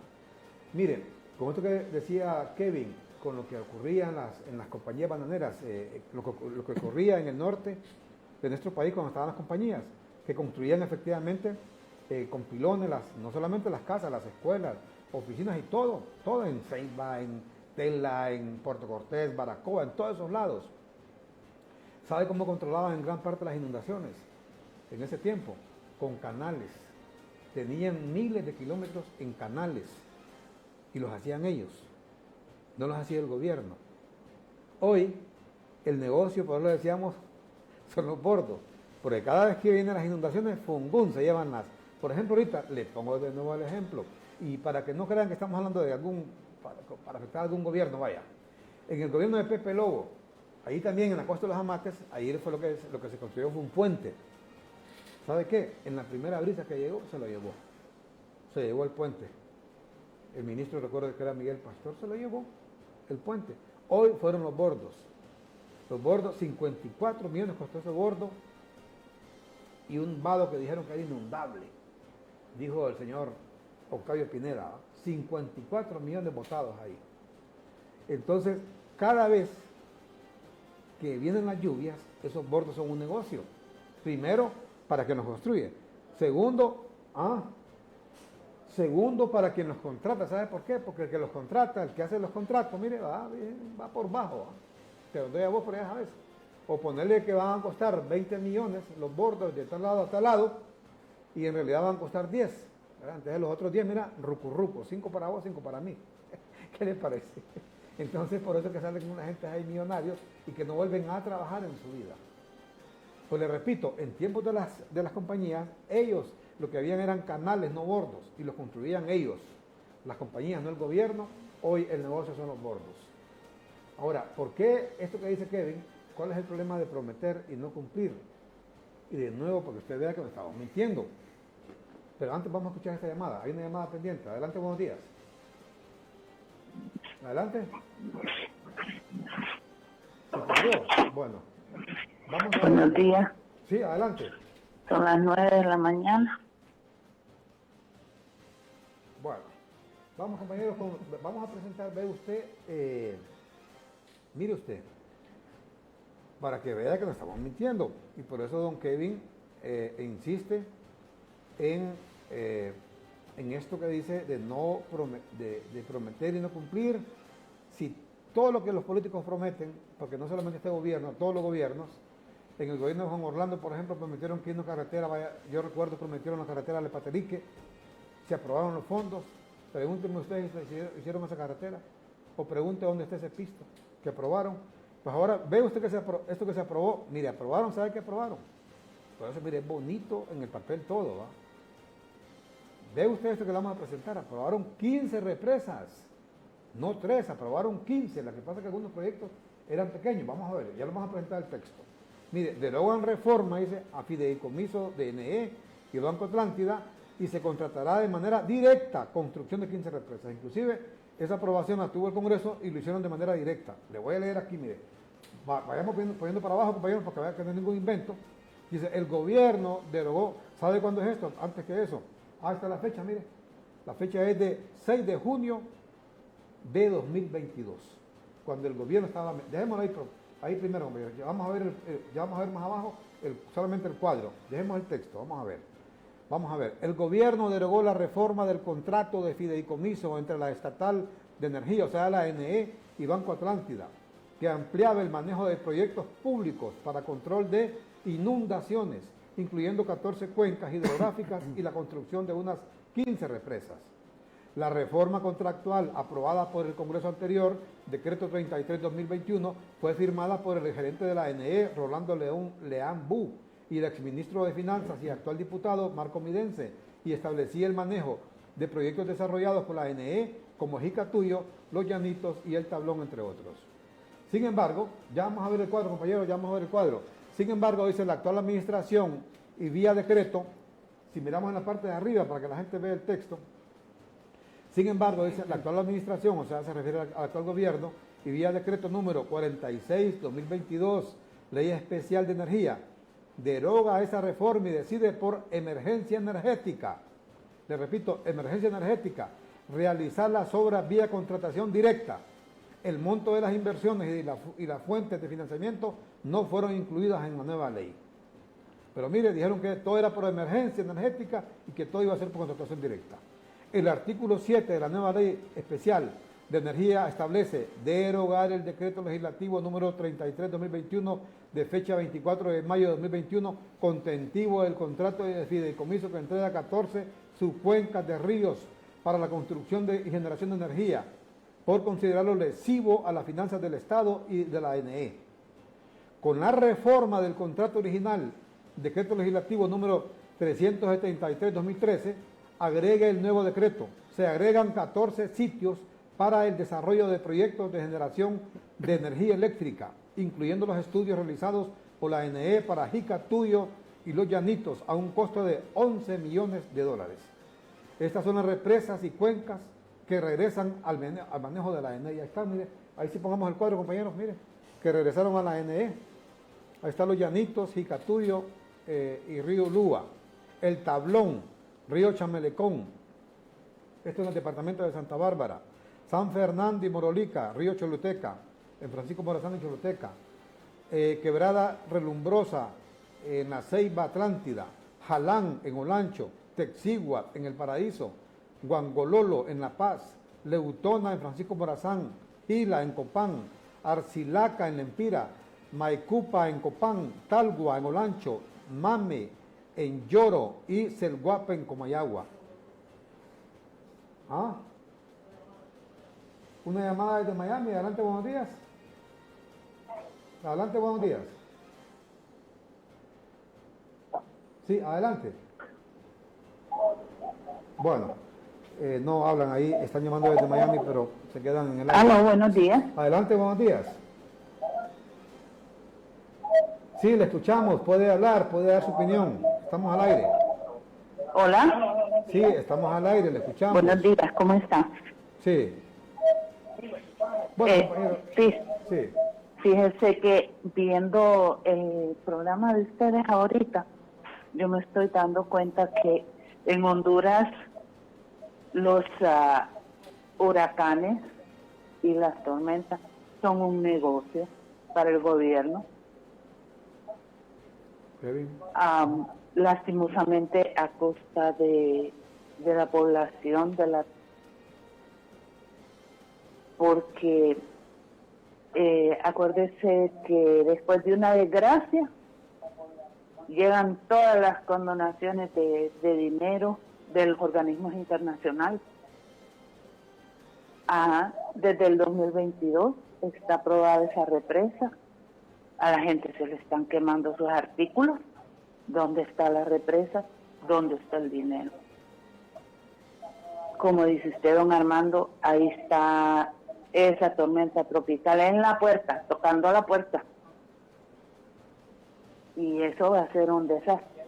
Miren, con esto que decía Kevin, con lo que ocurría en las compañías bananeras, lo que ocurría en el norte de nuestro país cuando estaban las compañías, que construían efectivamente con pilones, no solamente las casas, las escuelas, oficinas y todo en Ceiba, en Tela, en Puerto Cortés, Baracoa, en todos esos lados. ¿Sabe cómo controlaban en gran parte las inundaciones en ese tiempo? Con canales. Tenían miles de kilómetros en canales y los hacían ellos, no los hacía el gobierno. Hoy el negocio, por eso lo decíamos, son los bordos, porque cada vez que vienen las inundaciones, ¡fungún!, se llevan las. Por ejemplo, ahorita le pongo de nuevo el ejemplo, y para que no crean que estamos hablando de para afectar a algún gobierno, vaya. En el gobierno de Pepe Lobo, ahí también en la costa de los Amates, ahí fue lo que se construyó, fue un puente. ¿Sabe qué? En la primera brisa que llegó, se lo llevó. Se llevó el puente. El ministro, recuerdo que era Miguel Pastor, se lo llevó el puente. Hoy fueron los bordos. Los bordos, 54 millones costó ese bordo y un vado que dijeron que era inundable. Dijo el señor Octavio Pineda, 54 millones botados ahí. Entonces, cada vez que vienen las lluvias, esos bordos son un negocio. Primero, para quien los construye. Segundo, para quien los contrata. ¿Sabe por qué? Porque el que los contrata, el que hace los contratos, mire, va por bajo. Te lo doy a vos por allá, ¿sabes? O ponerle que van a costar 20 millones los bordos de tal lado a tal lado y en realidad van a costar 10. ¿Verdad? Entonces los otros 10, mira, ruco, 5 para vos, 5 para mí. ¿Qué les parece? Entonces por eso que salen una gente ahí millonarios y que no vuelven a trabajar en su vida. Pues les repito, en tiempos de las compañías, ellos lo que habían eran canales, no bordos, y los construían ellos. Las compañías, no el gobierno. Hoy el negocio son los bordos. Ahora, ¿por qué esto que dice Kevin? ¿Cuál es el problema de prometer y no cumplir? Y de nuevo, porque usted vea que me estamos mintiendo. Pero antes vamos a escuchar esta llamada. Hay una llamada pendiente. Adelante, buenos días. Adelante. ¿Se perdió? Bueno. Vamos a Buenos días. Sí, adelante. Son las 9 de la mañana. Bueno, vamos compañeros, vamos a presentar, ve usted, mire usted, para que vea que no estamos mintiendo. Y por eso don Kevin insiste en esto que dice de prometer y no cumplir. Si todo lo que los políticos prometen, porque no solamente este gobierno, todos los gobiernos, en el gobierno de Juan Orlando, por ejemplo, prometieron que una carretera, yo recuerdo prometieron la carretera de Paterique, se aprobaron los fondos. Pregúntenme ustedes si hicieron esa carretera, o pregunte dónde está ese pisto que aprobaron. Pues ahora, ve usted que esto que se aprobó, mire, aprobaron, ¿sabe qué aprobaron? Por eso, mire, es bonito en el papel todo, ¿va? Ve usted esto que le vamos a presentar, aprobaron 15 represas, no 3, aprobaron 15, la que pasa es que algunos proyectos eran pequeños, vamos a ver, ya lo vamos a presentar el texto. Mire, derogan reforma, dice, a fideicomiso de NE y Banco Atlántida, y se contratará de manera directa construcción de 15 represas. Inclusive, esa aprobación la tuvo el Congreso y lo hicieron de manera directa. Le voy a leer aquí, mire, vayamos poniendo para abajo, compañeros, para que vean que no hay ningún invento. Dice, el gobierno derogó, ¿sabe cuándo es esto? Antes que eso. Ahí está la fecha, mire. La fecha es de 6 de junio de 2022. Cuando el gobierno estaba... Dejémoslo ahí primero, compañeros. Ya vamos a ver más abajo solamente el cuadro. Dejemos el texto, vamos a ver. Vamos a ver. El gobierno derogó la reforma del contrato de fideicomiso entre la Estatal de Energía, o sea, la NE, y Banco Atlántida, que ampliaba el manejo de proyectos públicos para control de inundaciones, incluyendo 14 cuencas hidrográficas y la construcción de unas 15 represas. La reforma contractual aprobada por el Congreso anterior, decreto 33-2021, fue firmada por el gerente de la NE, Rolando Leán Bu, y el exministro de Finanzas y actual diputado, Marco Midense, y establecía el manejo de proyectos desarrollados por la NE, como Jicatuyo, Los Llanitos y El Tablón, entre otros. Sin embargo, ya vamos a ver el cuadro, compañeros, ya vamos a ver el cuadro. Sin embargo, dice la actual administración y vía decreto, si miramos en la parte de arriba para que la gente vea el texto, sin embargo, dice la actual administración, o sea, se refiere al actual gobierno, y vía decreto número 46-2022, Ley Especial de Energía, deroga esa reforma y decide por emergencia energética. Le repito, emergencia energética, realizar las obras vía contratación directa. El monto de las inversiones y las fuentes de financiamiento no fueron incluidas en la nueva ley. Pero mire, dijeron que todo era por emergencia energética y que todo iba a ser por contratación directa. El artículo 7 de la nueva ley especial de energía establece derogar el decreto legislativo número 33-2021 de fecha 24 de mayo de 2021 contentivo del contrato de fideicomiso que entrega 14 subcuencas de ríos para la construcción y generación de energía, por considerarlo lesivo a las finanzas del Estado y de la ANE. Con la reforma del contrato original, decreto legislativo número 373-2013, agrega el nuevo decreto. Se agregan 14 sitios para el desarrollo de proyectos de generación de energía eléctrica, incluyendo los estudios realizados por la ANE para Jica, Tuyo y Los Llanitos, a un costo de $11 millones. Estas son las represas y cuencas que regresan al manejo de la ANE. Ahí está, mire, ahí sí pongamos el cuadro, compañeros, mire, que regresaron a la ANE. Ahí están Los Llanitos, Jicatuyo y Río Lúa. El Tablón, Río Chamelecón, esto en el departamento de Santa Bárbara. San Fernando y Morolica, Río Choluteca, en Francisco Morazán y Choluteca. Quebrada Relumbrosa, en la Ceiba Atlántida. Jalán, en Olancho. Texigua, en El Paraíso. Guangololo, en La Paz. Leutona, en Francisco Morazán. Gila, en Copán. Arcilaca, en Lempira. Maicupa, en Copán. Talgua, en Olancho. Mame, en Lloro. Y Selguapa, en Comayagua. ¿Ah? Una llamada desde Miami. Adelante, buenos días. Adelante, buenos días. Sí, adelante. Bueno, no hablan ahí, están llamando desde Miami, pero se quedan en el aire. Aló, buenos días. Adelante, buenos días. Sí, le escuchamos, puede hablar, puede dar su opinión. Estamos al aire. Hola. Sí, estamos al aire, le escuchamos. Buenos días, ¿cómo está? Sí. Bueno, compañero. Sí. Sí. Fíjese que viendo el programa de ustedes ahorita, yo me estoy dando cuenta que en Honduras los huracanes y las tormentas son un negocio para el gobierno. Kevin. Lastimosamente a costa de la población, porque acuérdese que después de una desgracia llegan todas las condonaciones de dinero de los organismos internacionales. Desde el 2022 está aprobada esa represa. A la gente se le están quemando sus artículos. ¿Dónde está la represa? ¿Dónde está el dinero? Como dice usted, don Armando, ahí está esa tormenta tropical en la puerta, tocando a la puerta. Y eso va a ser un desastre,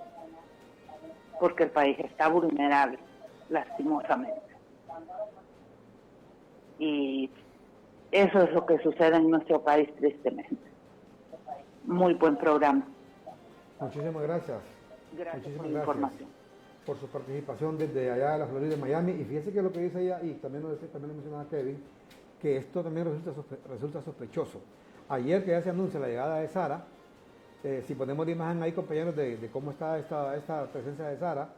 porque el país está vulnerable, lastimosamente. Y eso es lo que sucede en nuestro país, tristemente. Muy buen programa. Muchísimas gracias. Gracias Muchísimas por la gracias información. por su participación desde allá de la Florida, Miami. Y fíjese que lo que dice ella, y también lo mencionaba Kevin, que esto también resulta sospechoso. Ayer que ya se anuncia la llegada de Sara, si ponemos la imagen ahí, compañeros, de cómo está esta presencia de Sara,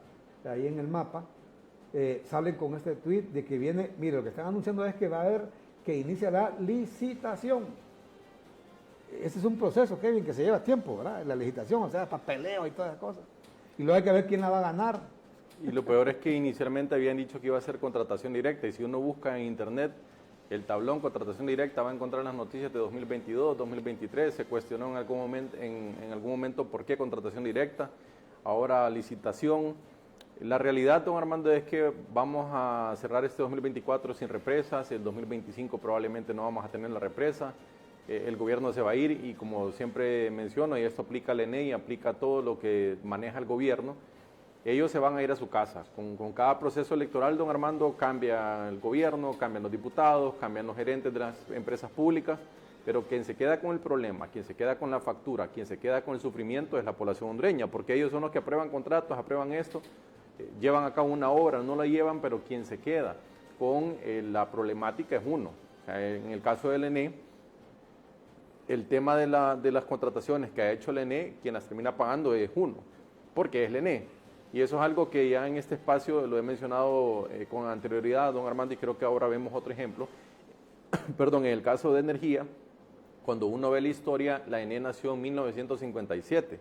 ahí en el mapa, salen con este tweet de que viene, mire, lo que están anunciando es que va a haber, que inicia la licitación. Ese es un proceso, Kevin, que se lleva tiempo, ¿verdad? La licitación, o sea, papeleo y todas esas cosas. Y luego hay que ver quién la va a ganar. Y lo peor es que inicialmente habían dicho que iba a ser contratación directa, y si uno busca en internet el tablón contratación directa va a encontrar las noticias de 2022, 2023, se cuestionó en algún momento por qué contratación directa, ahora licitación. La realidad, don Armando, es que vamos a cerrar este 2024 sin represas, el 2025 probablemente no vamos a tener la represa, el gobierno se va a ir y como siempre menciono, y esto aplica al ENE y aplica a todo lo que maneja el gobierno, ellos se van a ir a su casa. Con cada proceso electoral, don Armando, cambia el gobierno, cambian los diputados, cambian los gerentes de las empresas públicas, pero quien se queda con el problema, quien se queda con la factura, quien se queda con el sufrimiento es la población hondureña, porque ellos son los que aprueban contratos, aprueban esto, llevan a cabo una obra, no la llevan, pero quien se queda con la problemática es uno. O sea, en el caso del ENE, el tema de las contrataciones que ha hecho el ENE, quien las termina pagando es uno, porque es el ENE. Y eso es algo que ya en este espacio lo he mencionado con anterioridad, don Armando, y creo que ahora vemos otro ejemplo. Perdón, en el caso de energía, cuando uno ve la historia, la ENE nació en 1957.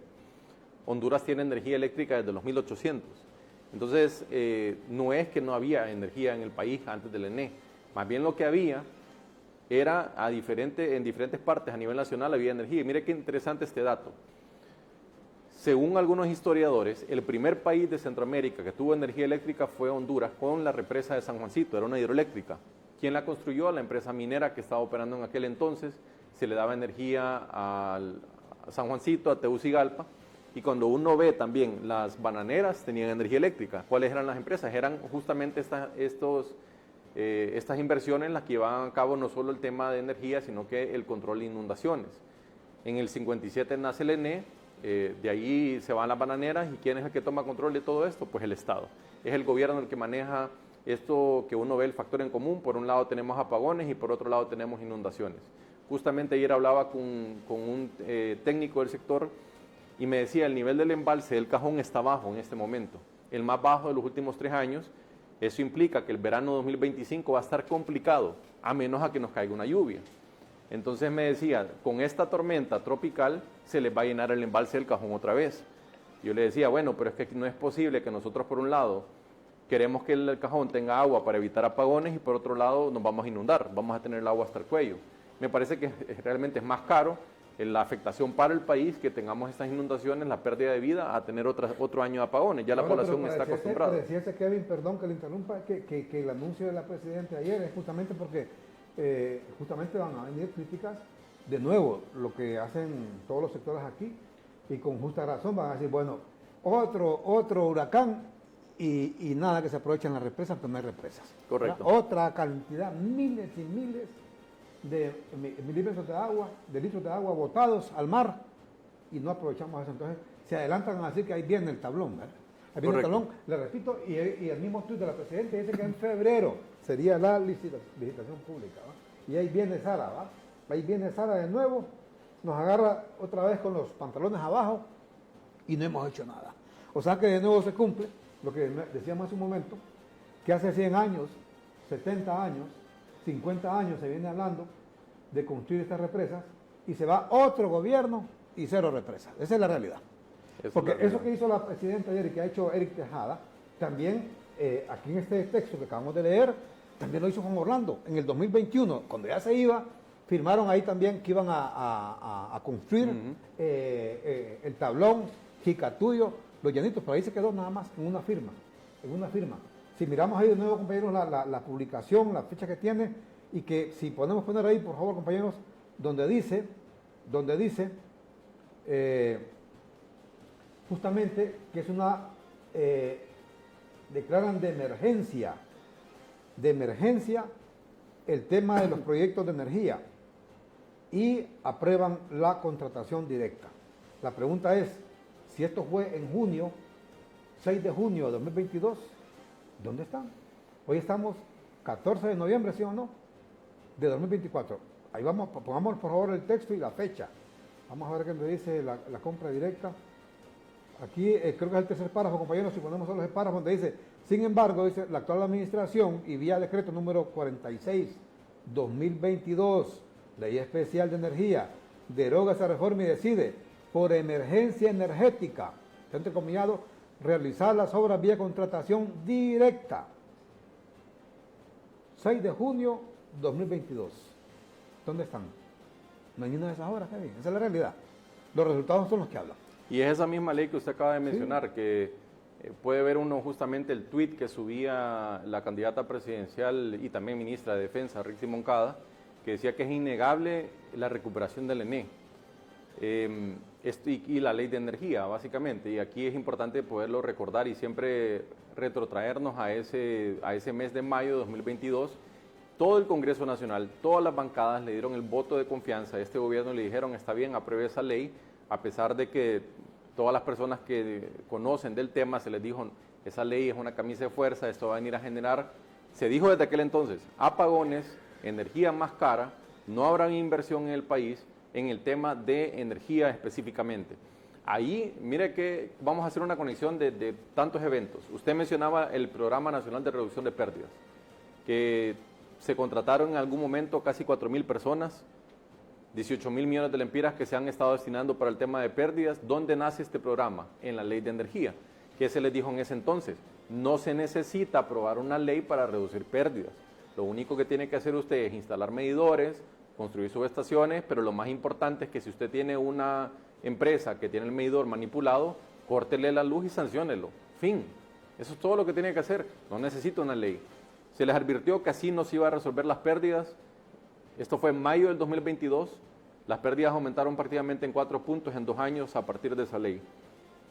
Honduras tiene energía eléctrica desde los 1800. Entonces, no es que no había energía en el país antes del ENE. Más bien lo que había era en diferentes partes a nivel nacional había energía. Y mire qué interesante este dato. Según algunos historiadores, el primer país de Centroamérica que tuvo energía eléctrica fue Honduras con la represa de San Juancito, era una hidroeléctrica. ¿Quién la construyó? La empresa minera que estaba operando en aquel entonces. Se le daba energía a San Juancito, a Tegucigalpa. Y cuando uno ve también las bananeras tenían energía eléctrica. ¿Cuáles eran las empresas? Eran justamente estas inversiones las que llevaban a cabo no solo el tema de energía, sino que el control de inundaciones. En el 57 nace el ENE, de ahí se van las bananeras, y ¿quién es el que toma control de todo esto? Pues el Estado. Es el gobierno el que maneja esto que uno ve, el factor en común. Por un lado tenemos apagones y por otro lado tenemos inundaciones. Justamente ayer hablaba con un técnico del sector y me decía, el nivel del embalse del Cajón está bajo en este momento, el más bajo de los últimos 3 años. Eso implica que el verano 2025 va a estar complicado, a menos a que nos caiga una lluvia. Entonces me decía, con esta tormenta tropical se les va a llenar el embalse del Cajón otra vez. Yo le decía, bueno, pero es que no es posible que nosotros por un lado queremos que el Cajón tenga agua para evitar apagones y por otro lado nos vamos a inundar, vamos a tener el agua hasta el cuello. Me parece que realmente es más caro la afectación para el país que tengamos estas inundaciones, la pérdida de vida, a tener otro año de apagones. Ya la población está acostumbrada. Decía Kevin, perdón que le interrumpa, que el anuncio de la Presidenta ayer es justamente porque justamente van a venir críticas de nuevo, lo que hacen todos los sectores aquí, y con justa razón van a decir, bueno, otro huracán y nada que se aprovechen las represas, pero no hay represas. Correcto. ¿Verdad? Otra cantidad, miles y miles de litros de agua botados al mar y no aprovechamos eso. Entonces se adelantan a decir que ahí viene el tablón, ¿verdad? Ahí viene el tablón, le repito, y el mismo tuit de la Presidenta dice que en febrero sería la licitación pública, ¿va? Y ahí viene Sara, ¿va? Ahí viene Sara de nuevo, nos agarra otra vez con los pantalones abajo y no hemos hecho nada. O sea que de nuevo se cumple lo que decíamos hace un momento, que hace 100 años, 70 años, 50 años se viene hablando de construir estas represas y se va otro gobierno y cero represas. Esa es la realidad. Porque eso que hizo la Presidenta ayer y que ha hecho Eric Tejada, también aquí en este texto que acabamos de leer, también lo hizo Juan Orlando. En el 2021, cuando ya se iba, firmaron ahí también que iban a construir el tablón, Jicatuyo, Los Llanitos, pero ahí se quedó nada más en una firma. Si miramos ahí de nuevo, compañeros, la publicación, la fecha que tiene, y que si podemos poner ahí, por favor, compañeros, donde dice justamente que es declaran de emergencia el tema de los proyectos de energía y aprueban la contratación directa. La pregunta es, si esto fue en junio, 6 de junio de 2022, ¿dónde están? Hoy estamos 14 de noviembre, ¿sí o no? De 2024. Ahí vamos, pongamos por favor el texto y la fecha. Vamos a ver qué me dice la compra directa. Aquí creo que es el tercer párrafo, compañeros, si ponemos solo ese párrafo donde dice, sin embargo, dice, la actual administración y vía decreto número 46/2022, Ley Especial de Energía, deroga esa reforma y decide, por emergencia energética, entrecomillado, realizar las obras vía contratación directa. 6 de junio 2022. ¿Dónde están? No hay ninguna de esas obras, Kevin. Esa es la realidad. Los resultados son los que hablan. Y es esa misma ley que usted acaba de mencionar, que puede ver uno justamente el tuit que subía la candidata presidencial y también ministra de Defensa, Rixi Moncada, que decía que es innegable la recuperación del ENE y la ley de energía, básicamente. Y aquí es importante poderlo recordar y siempre retrotraernos a ese mes de mayo de 2022. Todo el Congreso Nacional, todas las bancadas le dieron el voto de confianza a este gobierno y le dijeron, está bien, apruebe esa ley, a pesar de que todas las personas que conocen del tema se les dijo, esa ley es una camisa de fuerza, esto va a venir a generar Se dijo desde aquel entonces, apagones, energía más cara, no habrá inversión en el país en el tema de energía específicamente. Ahí, mire que vamos a hacer una conexión de tantos eventos. Usted mencionaba el Programa Nacional de Reducción de Pérdidas, que se contrataron en algún momento casi 4.000 personas, 18.000 millones de lempiras que se han estado destinando para el tema de pérdidas. ¿Dónde nace este programa? En la Ley de Energía. ¿Qué se les dijo en ese entonces? No se necesita aprobar una ley para reducir pérdidas. Lo único que tiene que hacer usted es instalar medidores, construir subestaciones, pero lo más importante es que si usted tiene una empresa que tiene el medidor manipulado, córtele la luz y sanciónelo. Fin. Eso es todo lo que tiene que hacer. No necesita una ley. Se les advirtió que así no se iba a resolver las pérdidas. Esto fue en mayo del 2022. Las pérdidas aumentaron prácticamente en 4 puntos en 2 años a partir de esa ley.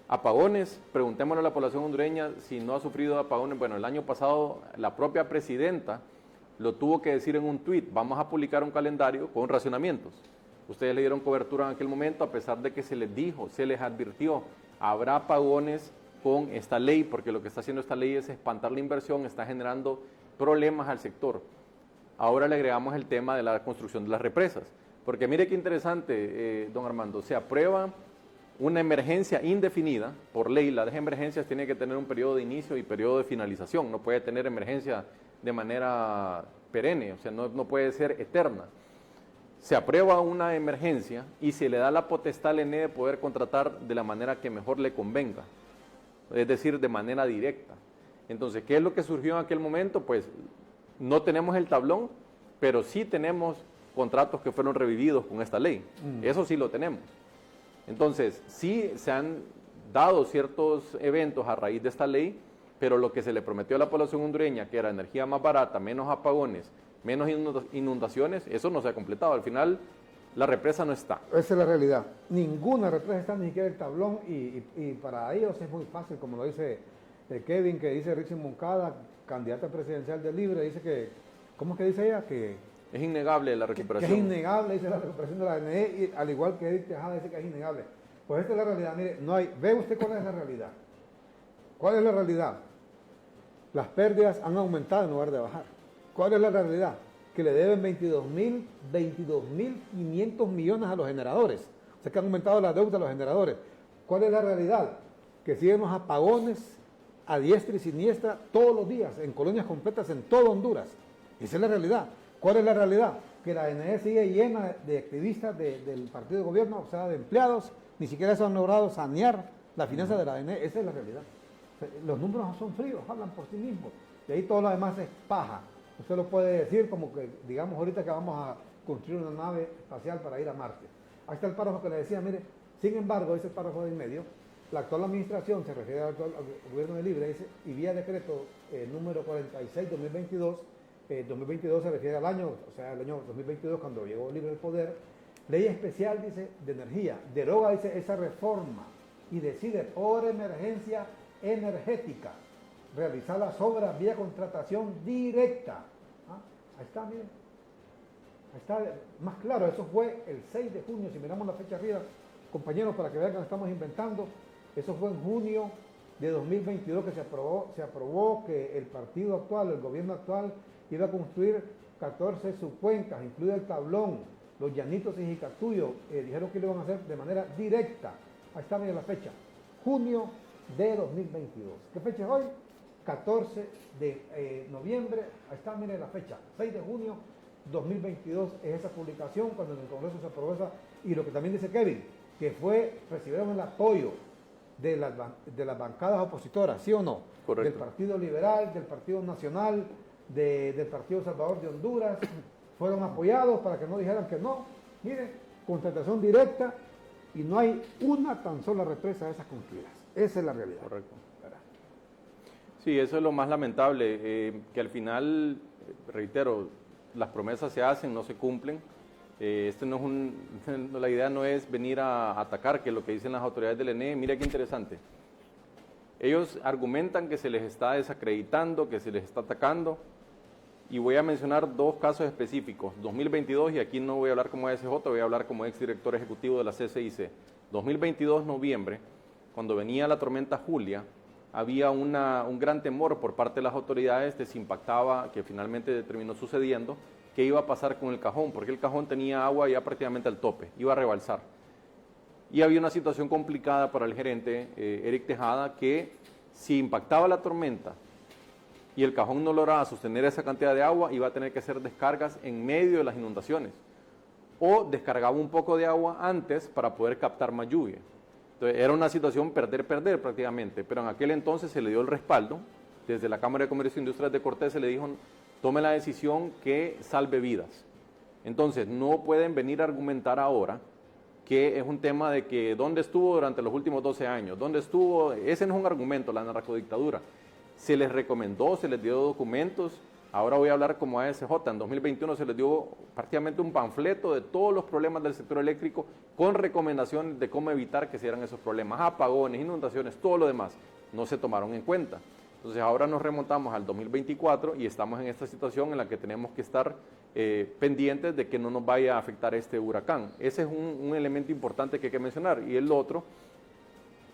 Apagones, preguntémosle a la población hondureña si no ha sufrido apagones. Bueno, el año pasado la propia presidenta lo tuvo que decir en un tuit. Vamos a publicar un calendario con racionamientos. Ustedes le dieron cobertura en aquel momento a pesar de que se les dijo, se les advirtió, habrá apagones con esta ley, porque lo que está haciendo esta ley es espantar la inversión, está generando problemas al sector. Ahora le agregamos el tema de la construcción de las represas, porque mire qué interesante, don Armando, se aprueba una emergencia indefinida, por ley las emergencias tienen que tener un periodo de inicio y periodo de finalización, no puede tener emergencia de manera perenne, o sea, no puede ser eterna. Se aprueba una emergencia y se le da la potestad al ENE de poder contratar de la manera que mejor le convenga, es decir, de manera directa. Entonces, ¿qué es lo que surgió en aquel momento? Pues no tenemos el tablón, pero sí tenemos contratos que fueron revividos con esta ley. Eso sí lo tenemos. Entonces, sí se han dado ciertos eventos a raíz de esta ley, pero lo que se le prometió a la población hondureña, que era energía más barata, menos apagones, menos inundaciones, eso no se ha completado. Al final, la represa no está. Esa es la realidad. Ninguna represa está, ni siquiera el tablón, y para ellos es muy fácil, como lo dice Kevin, que dice Richie Moncada, candidata presidencial de Libre, dice que, ¿cómo es que dice ella? Que es innegable la recuperación. Que es innegable, dice la recuperación de la ANE, y al igual que Edith Tejada dice que es innegable. Pues esta es la realidad. Mire, no hay, ¿ve usted cuál es la realidad? ¿Cuál es la realidad? Las pérdidas han aumentado en lugar de bajar. ¿Cuál es la realidad? Que le deben 22.500 millones a los generadores. O sea que han aumentado la deuda a los generadores. ¿Cuál es la realidad? Que siguen los apagones a diestra y siniestra todos los días, en colonias completas en todo Honduras. Esa es la realidad. ¿Cuál es la realidad? Que la ANE sigue llena de activistas del partido de gobierno, o sea, de empleados, ni siquiera se han logrado sanear la finanza de la ANE. Esa es la realidad. O sea, los números son fríos, hablan por sí mismos. Y ahí todo lo demás es paja. Usted lo puede decir como que, digamos ahorita que vamos a construir una nave espacial para ir a Marte. Ahí está el párrafo que le decía, mire, sin embargo, ese párrafo de en medio, la actual administración, se refiere al gobierno de Libre, dice, y vía decreto número 46-2022, 2022 se refiere al año, o sea, el año 2022 cuando llegó Libre al poder, ley especial, dice, de energía, deroga, dice, esa reforma y decide por emergencia energética realizar las obras vía contratación directa. ¿Ah? Ahí está, miren. Ahí está, más claro, eso fue el 6 de junio, si miramos la fecha arriba, compañeros, para que vean que lo estamos inventando, eso fue en junio de 2022 que se aprobó que el partido actual, el gobierno actual, iba a construir 14 subcuencas, incluido el tablón, los llanitos y Jicatuyo, dijeron que lo iban a hacer de manera directa. Ahí está, miren la fecha, junio de 2022. ¿Qué fecha es hoy? 14 de noviembre, ahí está, miren la fecha, 6 de junio 2022 es esa publicación cuando en el Congreso se aprobó esa, y lo que también dice Kevin, que recibieron el apoyo de las bancadas opositoras, ¿sí o no? Correcto. Del Partido Liberal, del Partido Nacional, del Partido Salvador de Honduras, fueron apoyados para que no dijeran que no. Mire, contratación directa y no hay una tan sola represa de esas construidas. Esa es la realidad. Correcto. Sí, eso es lo más lamentable, que al final, reitero, las promesas se hacen, no se cumplen. La idea no es venir a atacar, que es lo que dicen las autoridades del ENE. Mira qué interesante. Ellos argumentan que se les está desacreditando, que se les está atacando. Y voy a mencionar 2 casos específicos. 2022, y aquí no voy a hablar como SJ, voy a hablar como exdirector ejecutivo de la CCIC. 2022, noviembre, cuando venía la tormenta Julia, había un gran temor por parte de las autoridades de si impactaba, que finalmente terminó sucediendo, qué iba a pasar con el cajón, porque el cajón tenía agua ya prácticamente al tope, iba a rebalsar. Y había una situación complicada para el gerente, Eric Tejada, que si impactaba la tormenta y el cajón no lograba sostener esa cantidad de agua, iba a tener que hacer descargas en medio de las inundaciones. O descargaba un poco de agua antes para poder captar más lluvia. Entonces, era una situación perder-perder prácticamente, pero en aquel entonces se le dio el respaldo. Desde la Cámara de Comercio e Industrias de Cortés se le dijo, tome la decisión que salve vidas. Entonces, no pueden venir a argumentar ahora que es un tema de que dónde estuvo durante los últimos 12 años, dónde estuvo, ese no es un argumento, la narcodictadura. Se les recomendó, se les dio documentos, ahora voy a hablar como ASJ, en 2021 se les dio prácticamente un panfleto de todos los problemas del sector eléctrico con recomendaciones de cómo evitar que se dieran esos problemas, apagones, inundaciones, todo lo demás, no se tomaron en cuenta. Entonces ahora nos remontamos al 2024 y estamos en esta situación en la que tenemos que estar pendientes de que no nos vaya a afectar este huracán. Ese es un elemento importante que hay que mencionar. Y el otro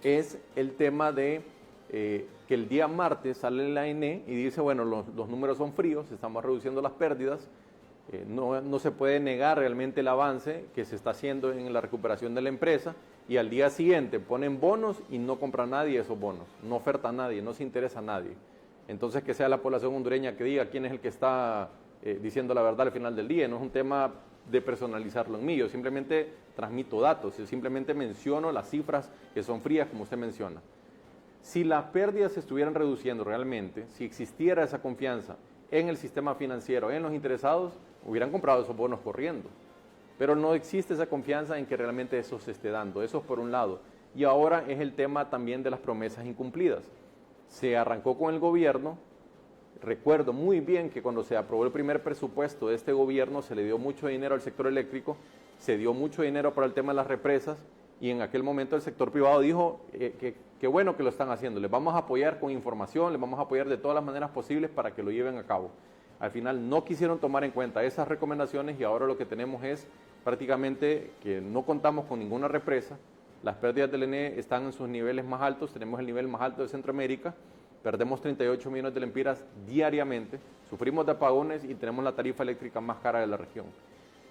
es el tema de que el día martes sale la ENE y dice, bueno, los números son fríos, estamos reduciendo las pérdidas, no se puede negar realmente el avance que se está haciendo en la recuperación de la empresa, y al día siguiente ponen bonos y no compra nadie esos bonos, no oferta a nadie, no se interesa a nadie. Entonces que sea la población hondureña que diga quién es el que está diciendo la verdad al final del día. No es un tema de personalizarlo en mí, yo simplemente transmito datos, yo simplemente menciono las cifras que son frías como usted menciona. Si las pérdidas se estuvieran reduciendo realmente, si existiera esa confianza en el sistema financiero, en los interesados, hubieran comprado esos bonos corriendo. Pero no existe esa confianza en que realmente eso se esté dando, eso es por un lado. Y ahora es el tema también de las promesas incumplidas. Se arrancó con el gobierno, recuerdo muy bien que cuando se aprobó el primer presupuesto de este gobierno se le dio mucho dinero al sector eléctrico, se dio mucho dinero para el tema de las represas, y en aquel momento el sector privado dijo que bueno que lo están haciendo, les vamos a apoyar con información, les vamos a apoyar de todas las maneras posibles para que lo lleven a cabo. Al final no quisieron tomar en cuenta esas recomendaciones y ahora lo que tenemos es prácticamente que no contamos con ninguna represa, las pérdidas del ENE están en sus niveles más altos, tenemos el nivel más alto de Centroamérica, perdemos 38 millones de lempiras diariamente, sufrimos de apagones y tenemos la tarifa eléctrica más cara de la región.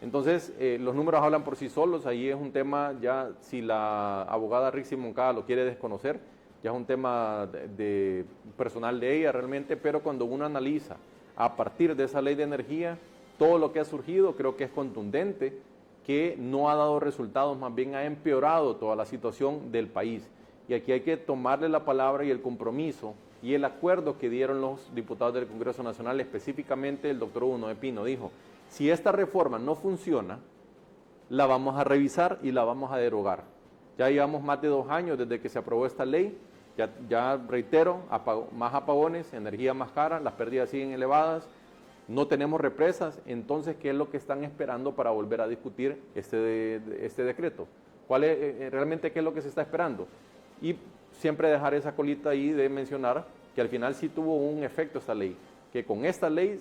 Entonces, los números hablan por sí solos, ahí es un tema ya, si la abogada Rixi Moncada lo quiere desconocer, ya es un tema de personal de ella realmente, pero cuando uno analiza a partir de esa ley de energía, todo lo que ha surgido creo que es contundente, que no ha dado resultados, más bien ha empeorado toda la situación del país. Y aquí hay que tomarle la palabra y el compromiso y el acuerdo que dieron los diputados del Congreso Nacional, específicamente el doctor Hugo Noé Pino, dijo, si esta reforma no funciona, la vamos a revisar y la vamos a derogar. Ya llevamos más de 2 años desde que se aprobó esta ley, ya reitero, más apagones, energía más cara, las pérdidas siguen elevadas, no tenemos represas, entonces, ¿qué es lo que están esperando para volver a discutir este decreto? Realmente qué es lo que se está esperando? Y siempre dejar esa colita ahí de mencionar que al final sí tuvo un efecto esta ley, que con esta ley,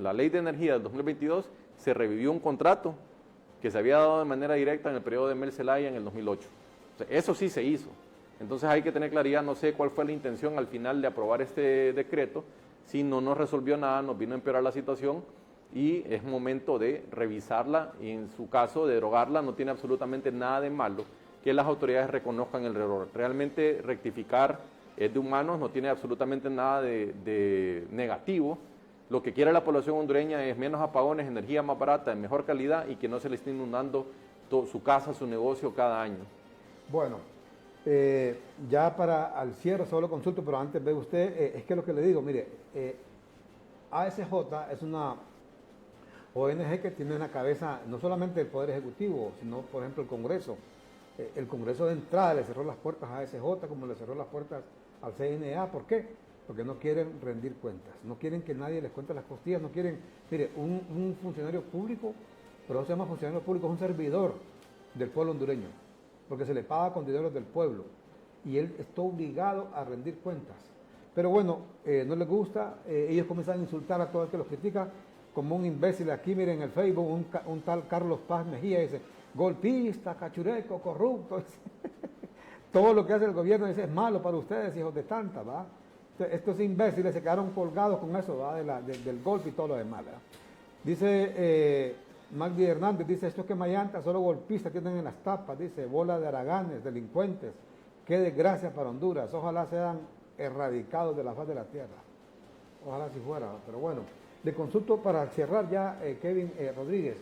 la ley de energía del 2022, se revivió un contrato que se había dado de manera directa en el periodo de Mel Zelaya en el 2008. O sea, eso sí se hizo. Entonces hay que tener claridad, no sé cuál fue la intención al final de aprobar este decreto, si no nos resolvió nada, nos vino a empeorar la situación y es momento de revisarla y en su caso de derogarla. No tiene absolutamente nada de malo que las autoridades reconozcan el error. Realmente rectificar es de humanos, no tiene absolutamente nada de negativo. Lo que quiere la población hondureña es menos apagones, energía más barata, de mejor calidad y que no se le esté inundando su casa, su negocio cada año. Bueno, ya para al cierre solo consulto, pero antes ve usted, es que lo que le digo, mire, ASJ es una ONG que tiene en la cabeza no solamente el Poder Ejecutivo, sino por ejemplo el Congreso. El Congreso de entrada le cerró las puertas a ASJ como le cerró las puertas al CNA. ¿Por qué? Porque no quieren rendir cuentas, no quieren que nadie les cuente las costillas, no quieren, mire, un funcionario público, pero no se llama funcionario público, es un servidor del pueblo hondureño, porque se le paga con dinero del pueblo y él está obligado a rendir cuentas. Pero bueno, no les gusta, ellos comienzan a insultar a todo el que los critica, como un imbécil aquí, miren en el Facebook, un tal Carlos Paz Mejía dice, golpista, cachureco, corrupto. todo lo que hace el gobierno es malo para ustedes, hijos de tanta, ¿va? Estos imbéciles se quedaron colgados con eso, ¿va? Del golpe y todo lo demás, ¿verdad? Dice Magdi Hernández, dice, esto es que Mayanta, solo golpistas tienen en las tapas, dice, bola de haraganes, delincuentes, qué desgracia para Honduras, ojalá sean erradicados de la faz de la tierra. Ojalá si fuera, pero bueno. Le consulto para cerrar ya, Kevin Rodríguez,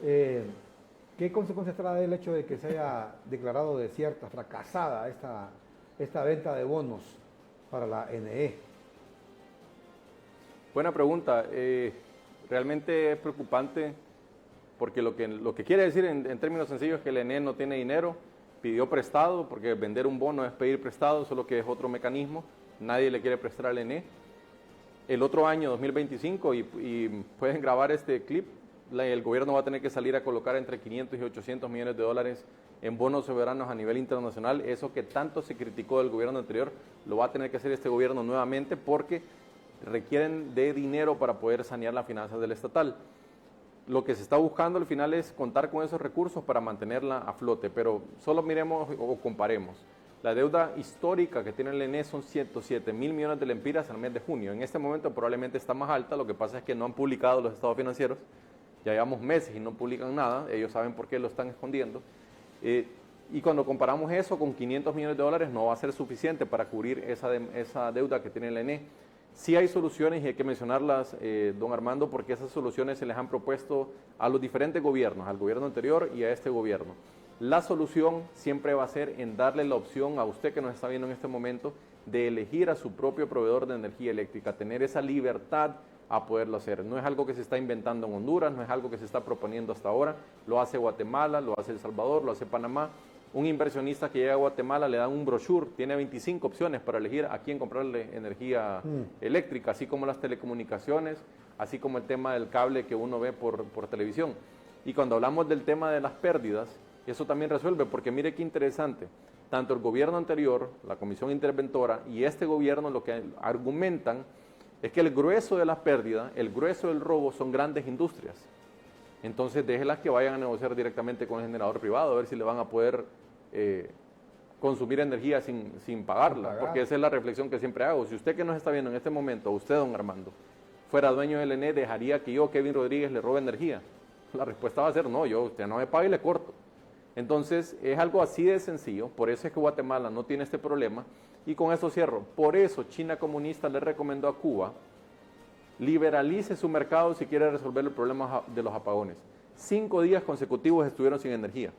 ¿qué consecuencias trae el hecho de que se haya declarado desierta, fracasada esta venta de bonos para la NE? Buena pregunta. Realmente es preocupante porque lo que quiere decir en términos sencillos es que el NE no tiene dinero, pidió prestado, porque vender un bono es pedir prestado, solo que es otro mecanismo, nadie le quiere prestar al NE. El otro año, 2025, y pueden grabar este clip, el gobierno va a tener que salir a colocar entre 500 y 800 millones de dólares en bonos soberanos a nivel internacional. Eso que tanto se criticó del gobierno anterior, lo va a tener que hacer este gobierno nuevamente porque requieren de dinero para poder sanear las finanzas del estatal. Lo que se está buscando al final es contar con esos recursos para mantenerla a flote, pero solo miremos o comparemos. La deuda histórica que tiene el ENE son 107 mil millones de lempiras al mes de junio. En este momento probablemente está más alta, lo que pasa es que no han publicado los estados financieros. Ya llevamos meses y no publican nada, ellos saben por qué lo están escondiendo. Y cuando comparamos eso con 500 millones de dólares, no va a ser suficiente para cubrir esa deuda que tiene el ENE. Sí hay soluciones y hay que mencionarlas, don Armando, porque esas soluciones se les han propuesto a los diferentes gobiernos, al gobierno anterior y a este gobierno. La solución siempre va a ser en darle la opción a usted que nos está viendo en este momento de elegir a su propio proveedor de energía eléctrica, tener esa libertad a poderlo hacer. No es algo que se está inventando en Honduras, no es algo que se está proponiendo hasta ahora, lo hace Guatemala, lo hace El Salvador, lo hace Panamá. Un inversionista que llega a Guatemala le dan un brochure, tiene 25 opciones para elegir a quién comprarle energía eléctrica, así como las telecomunicaciones, así como el tema del cable que uno ve por televisión. Y cuando hablamos del tema de las pérdidas, eso también resuelve, porque mire qué interesante, tanto el gobierno anterior, la comisión interventora y este gobierno lo que argumentan es que el grueso de las pérdidas, el grueso del robo son grandes industrias. Entonces déjenlas que vayan a negociar directamente con el generador privado, a ver si le van a poder consumir energía sin pagarla, porque esa es la reflexión que siempre hago. Si usted que nos está viendo en este momento, usted, don Armando, fuera dueño del ENE, ¿dejaría que yo, Kevin Rodríguez, le robe energía? La respuesta va a ser no, usted no me paga y le corto. Entonces es algo así de sencillo, por eso es que Guatemala no tiene este problema, y con eso cierro. Por eso China comunista le recomendó a Cuba: liberalice su mercado si quiere resolver el problema de los apagones. 5 días consecutivos estuvieron sin energía.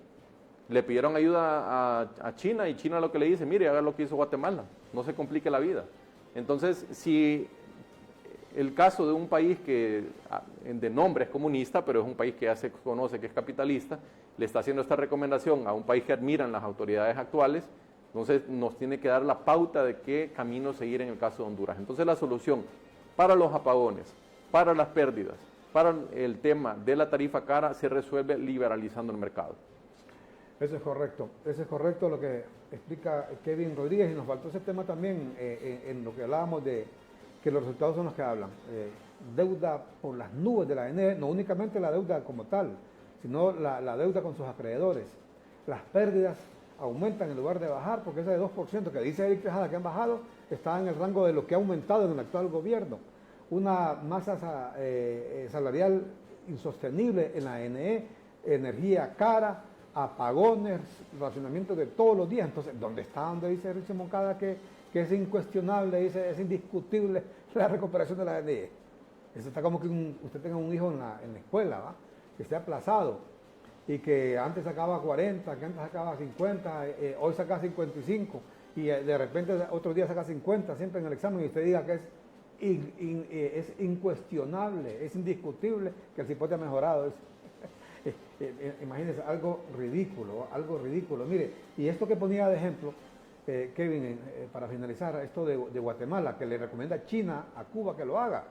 Le pidieron ayuda a China y China lo que le dice: mire, haga lo que hizo Guatemala, no se complique la vida. Entonces, si el caso de un país que de nombre es comunista, pero es un país que ya se conoce que es capitalista, le está haciendo esta recomendación a un país que admiran las autoridades actuales, entonces nos tiene que dar la pauta de qué camino seguir en el caso de Honduras. Entonces la solución para los apagones, para las pérdidas, para el tema de la tarifa cara, se resuelve liberalizando el mercado. Eso es correcto lo que explica Kevin Rodríguez, y nos faltó ese tema también en lo que hablábamos de que los resultados son los que hablan. Deuda por las nubes de la ENE, no únicamente la deuda como tal, sino la deuda con sus acreedores. Las pérdidas aumentan en lugar de bajar, porque ese de 2% que dice Eric Tejada que han bajado, está en el rango de lo que ha aumentado en el actual gobierno. Una masa salarial insostenible en la ENE, energía cara, apagones, racionamiento de todos los días. Entonces, ¿dónde está? Donde dice Richie Moncada que es incuestionable, dice, es indiscutible la recuperación de la ENE. Eso está como que usted tenga un hijo en la escuela, ¿va? Que esté aplazado y que antes sacaba 40, que antes sacaba 50, hoy saca 55 y de repente otro día saca 50 siempre en el examen, y usted diga que es incuestionable, es indiscutible que el cipote ha mejorado. Imagínense, algo ridículo. Mire, y esto que ponía de ejemplo, Kevin, para finalizar, esto de Guatemala, que le recomienda a China, a Cuba que lo haga.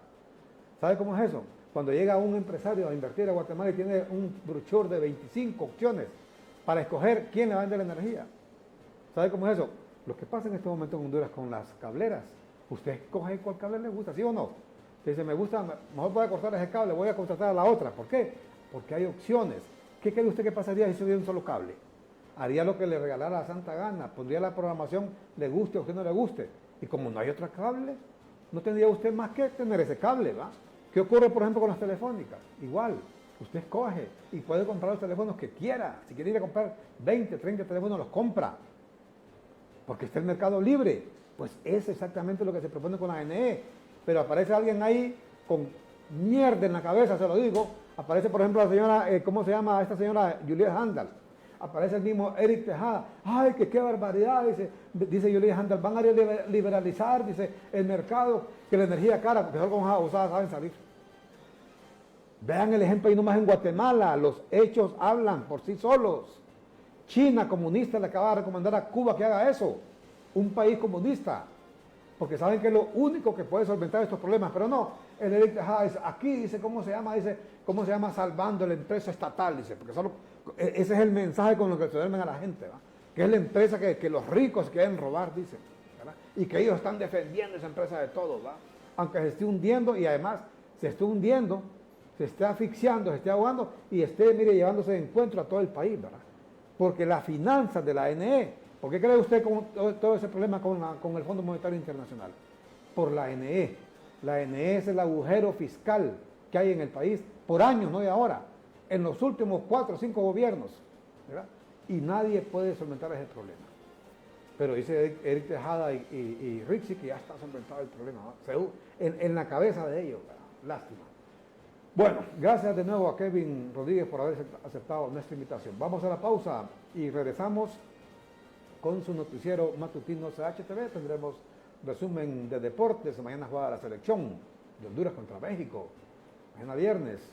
¿Sabe cómo es eso? Cuando llega un empresario a invertir a Guatemala y tiene un brochure de 25 opciones para escoger quién le va a vender la energía. ¿Sabe cómo es eso? Lo que pasa en este momento en Honduras con las cableras. Usted escoge cuál cable le gusta, ¿sí o no? Dice, me gusta, mejor voy a cortar ese cable, voy a contratar a la otra. ¿Por qué? Porque hay opciones. ¿Qué cree usted que pasaría si se hubiera un solo cable? haría lo que le regalara la santa gana, pondría la programación, le guste o que no le guste. Y como no hay otro cable, no tendría usted más que tener ese cable, ¿va? ¿Qué ocurre, por ejemplo, con las telefónicas? Igual, usted escoge y puede comprar los teléfonos que quiera. Si quiere ir a comprar 20, 30 teléfonos, los compra. Porque está el mercado libre. Pues es exactamente lo que se propone con la NE. Pero aparece alguien ahí con mierda en la cabeza, se lo digo. Aparece, por ejemplo, la señora, ¿cómo se llama esta señora? Juliet Handal. Aparece el mismo Eric Tejada. ¡Ay, que qué barbaridad! Dice Juliet Handal. Van a liberalizar, dice, el mercado, que la energía cara, porque solo con hojas usadas saben salir. Vean el ejemplo ahí nomás en Guatemala. Los hechos hablan por sí solos. China comunista le acaba de recomendar a Cuba que haga eso. Un país comunista. Porque saben que es lo único que puede solventar estos problemas. Pero no, el Eric Tejada dice, aquí dice, ¿cómo se llama? Dice, ¿cómo se llama? Salvando la empresa estatal, dice. Porque solo, ese es el mensaje con lo que se duermen a la gente, ¿va? Que es la empresa que los ricos quieren robar, dice. ¿Verdad? Y que ellos están defendiendo esa empresa de todo, ¿va? Aunque se esté hundiendo y además se esté hundiendo, se esté asfixiando, se esté ahogando y esté, mire, llevándose de encuentro a todo el país, ¿verdad? Porque las finanzas de la NE, ¿por qué cree usted con todo ese problema con el Fondo Monetario Internacional? Por la NE. La NE es el agujero fiscal que hay en el país por años, no de ahora, en los últimos 4 o 5 gobiernos, ¿verdad? Y nadie puede solventar ese problema. Pero dice Eric Tejada y Rixi que ya está solventado el problema, ¿no? En la cabeza de ellos, ¿verdad? Lástima. Bueno, gracias de nuevo a Kevin Rodríguez por haber aceptado nuestra invitación. Vamos a la pausa y regresamos con su noticiero matutino CHTV. Tendremos resumen de deportes. Mañana juega la selección de Honduras contra México. Mañana viernes.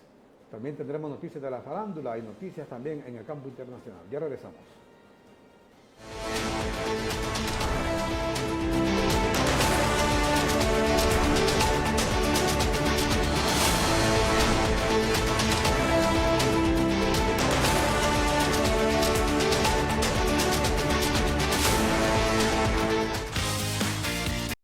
También tendremos noticias de la farándula y noticias también en el campo internacional. Ya regresamos.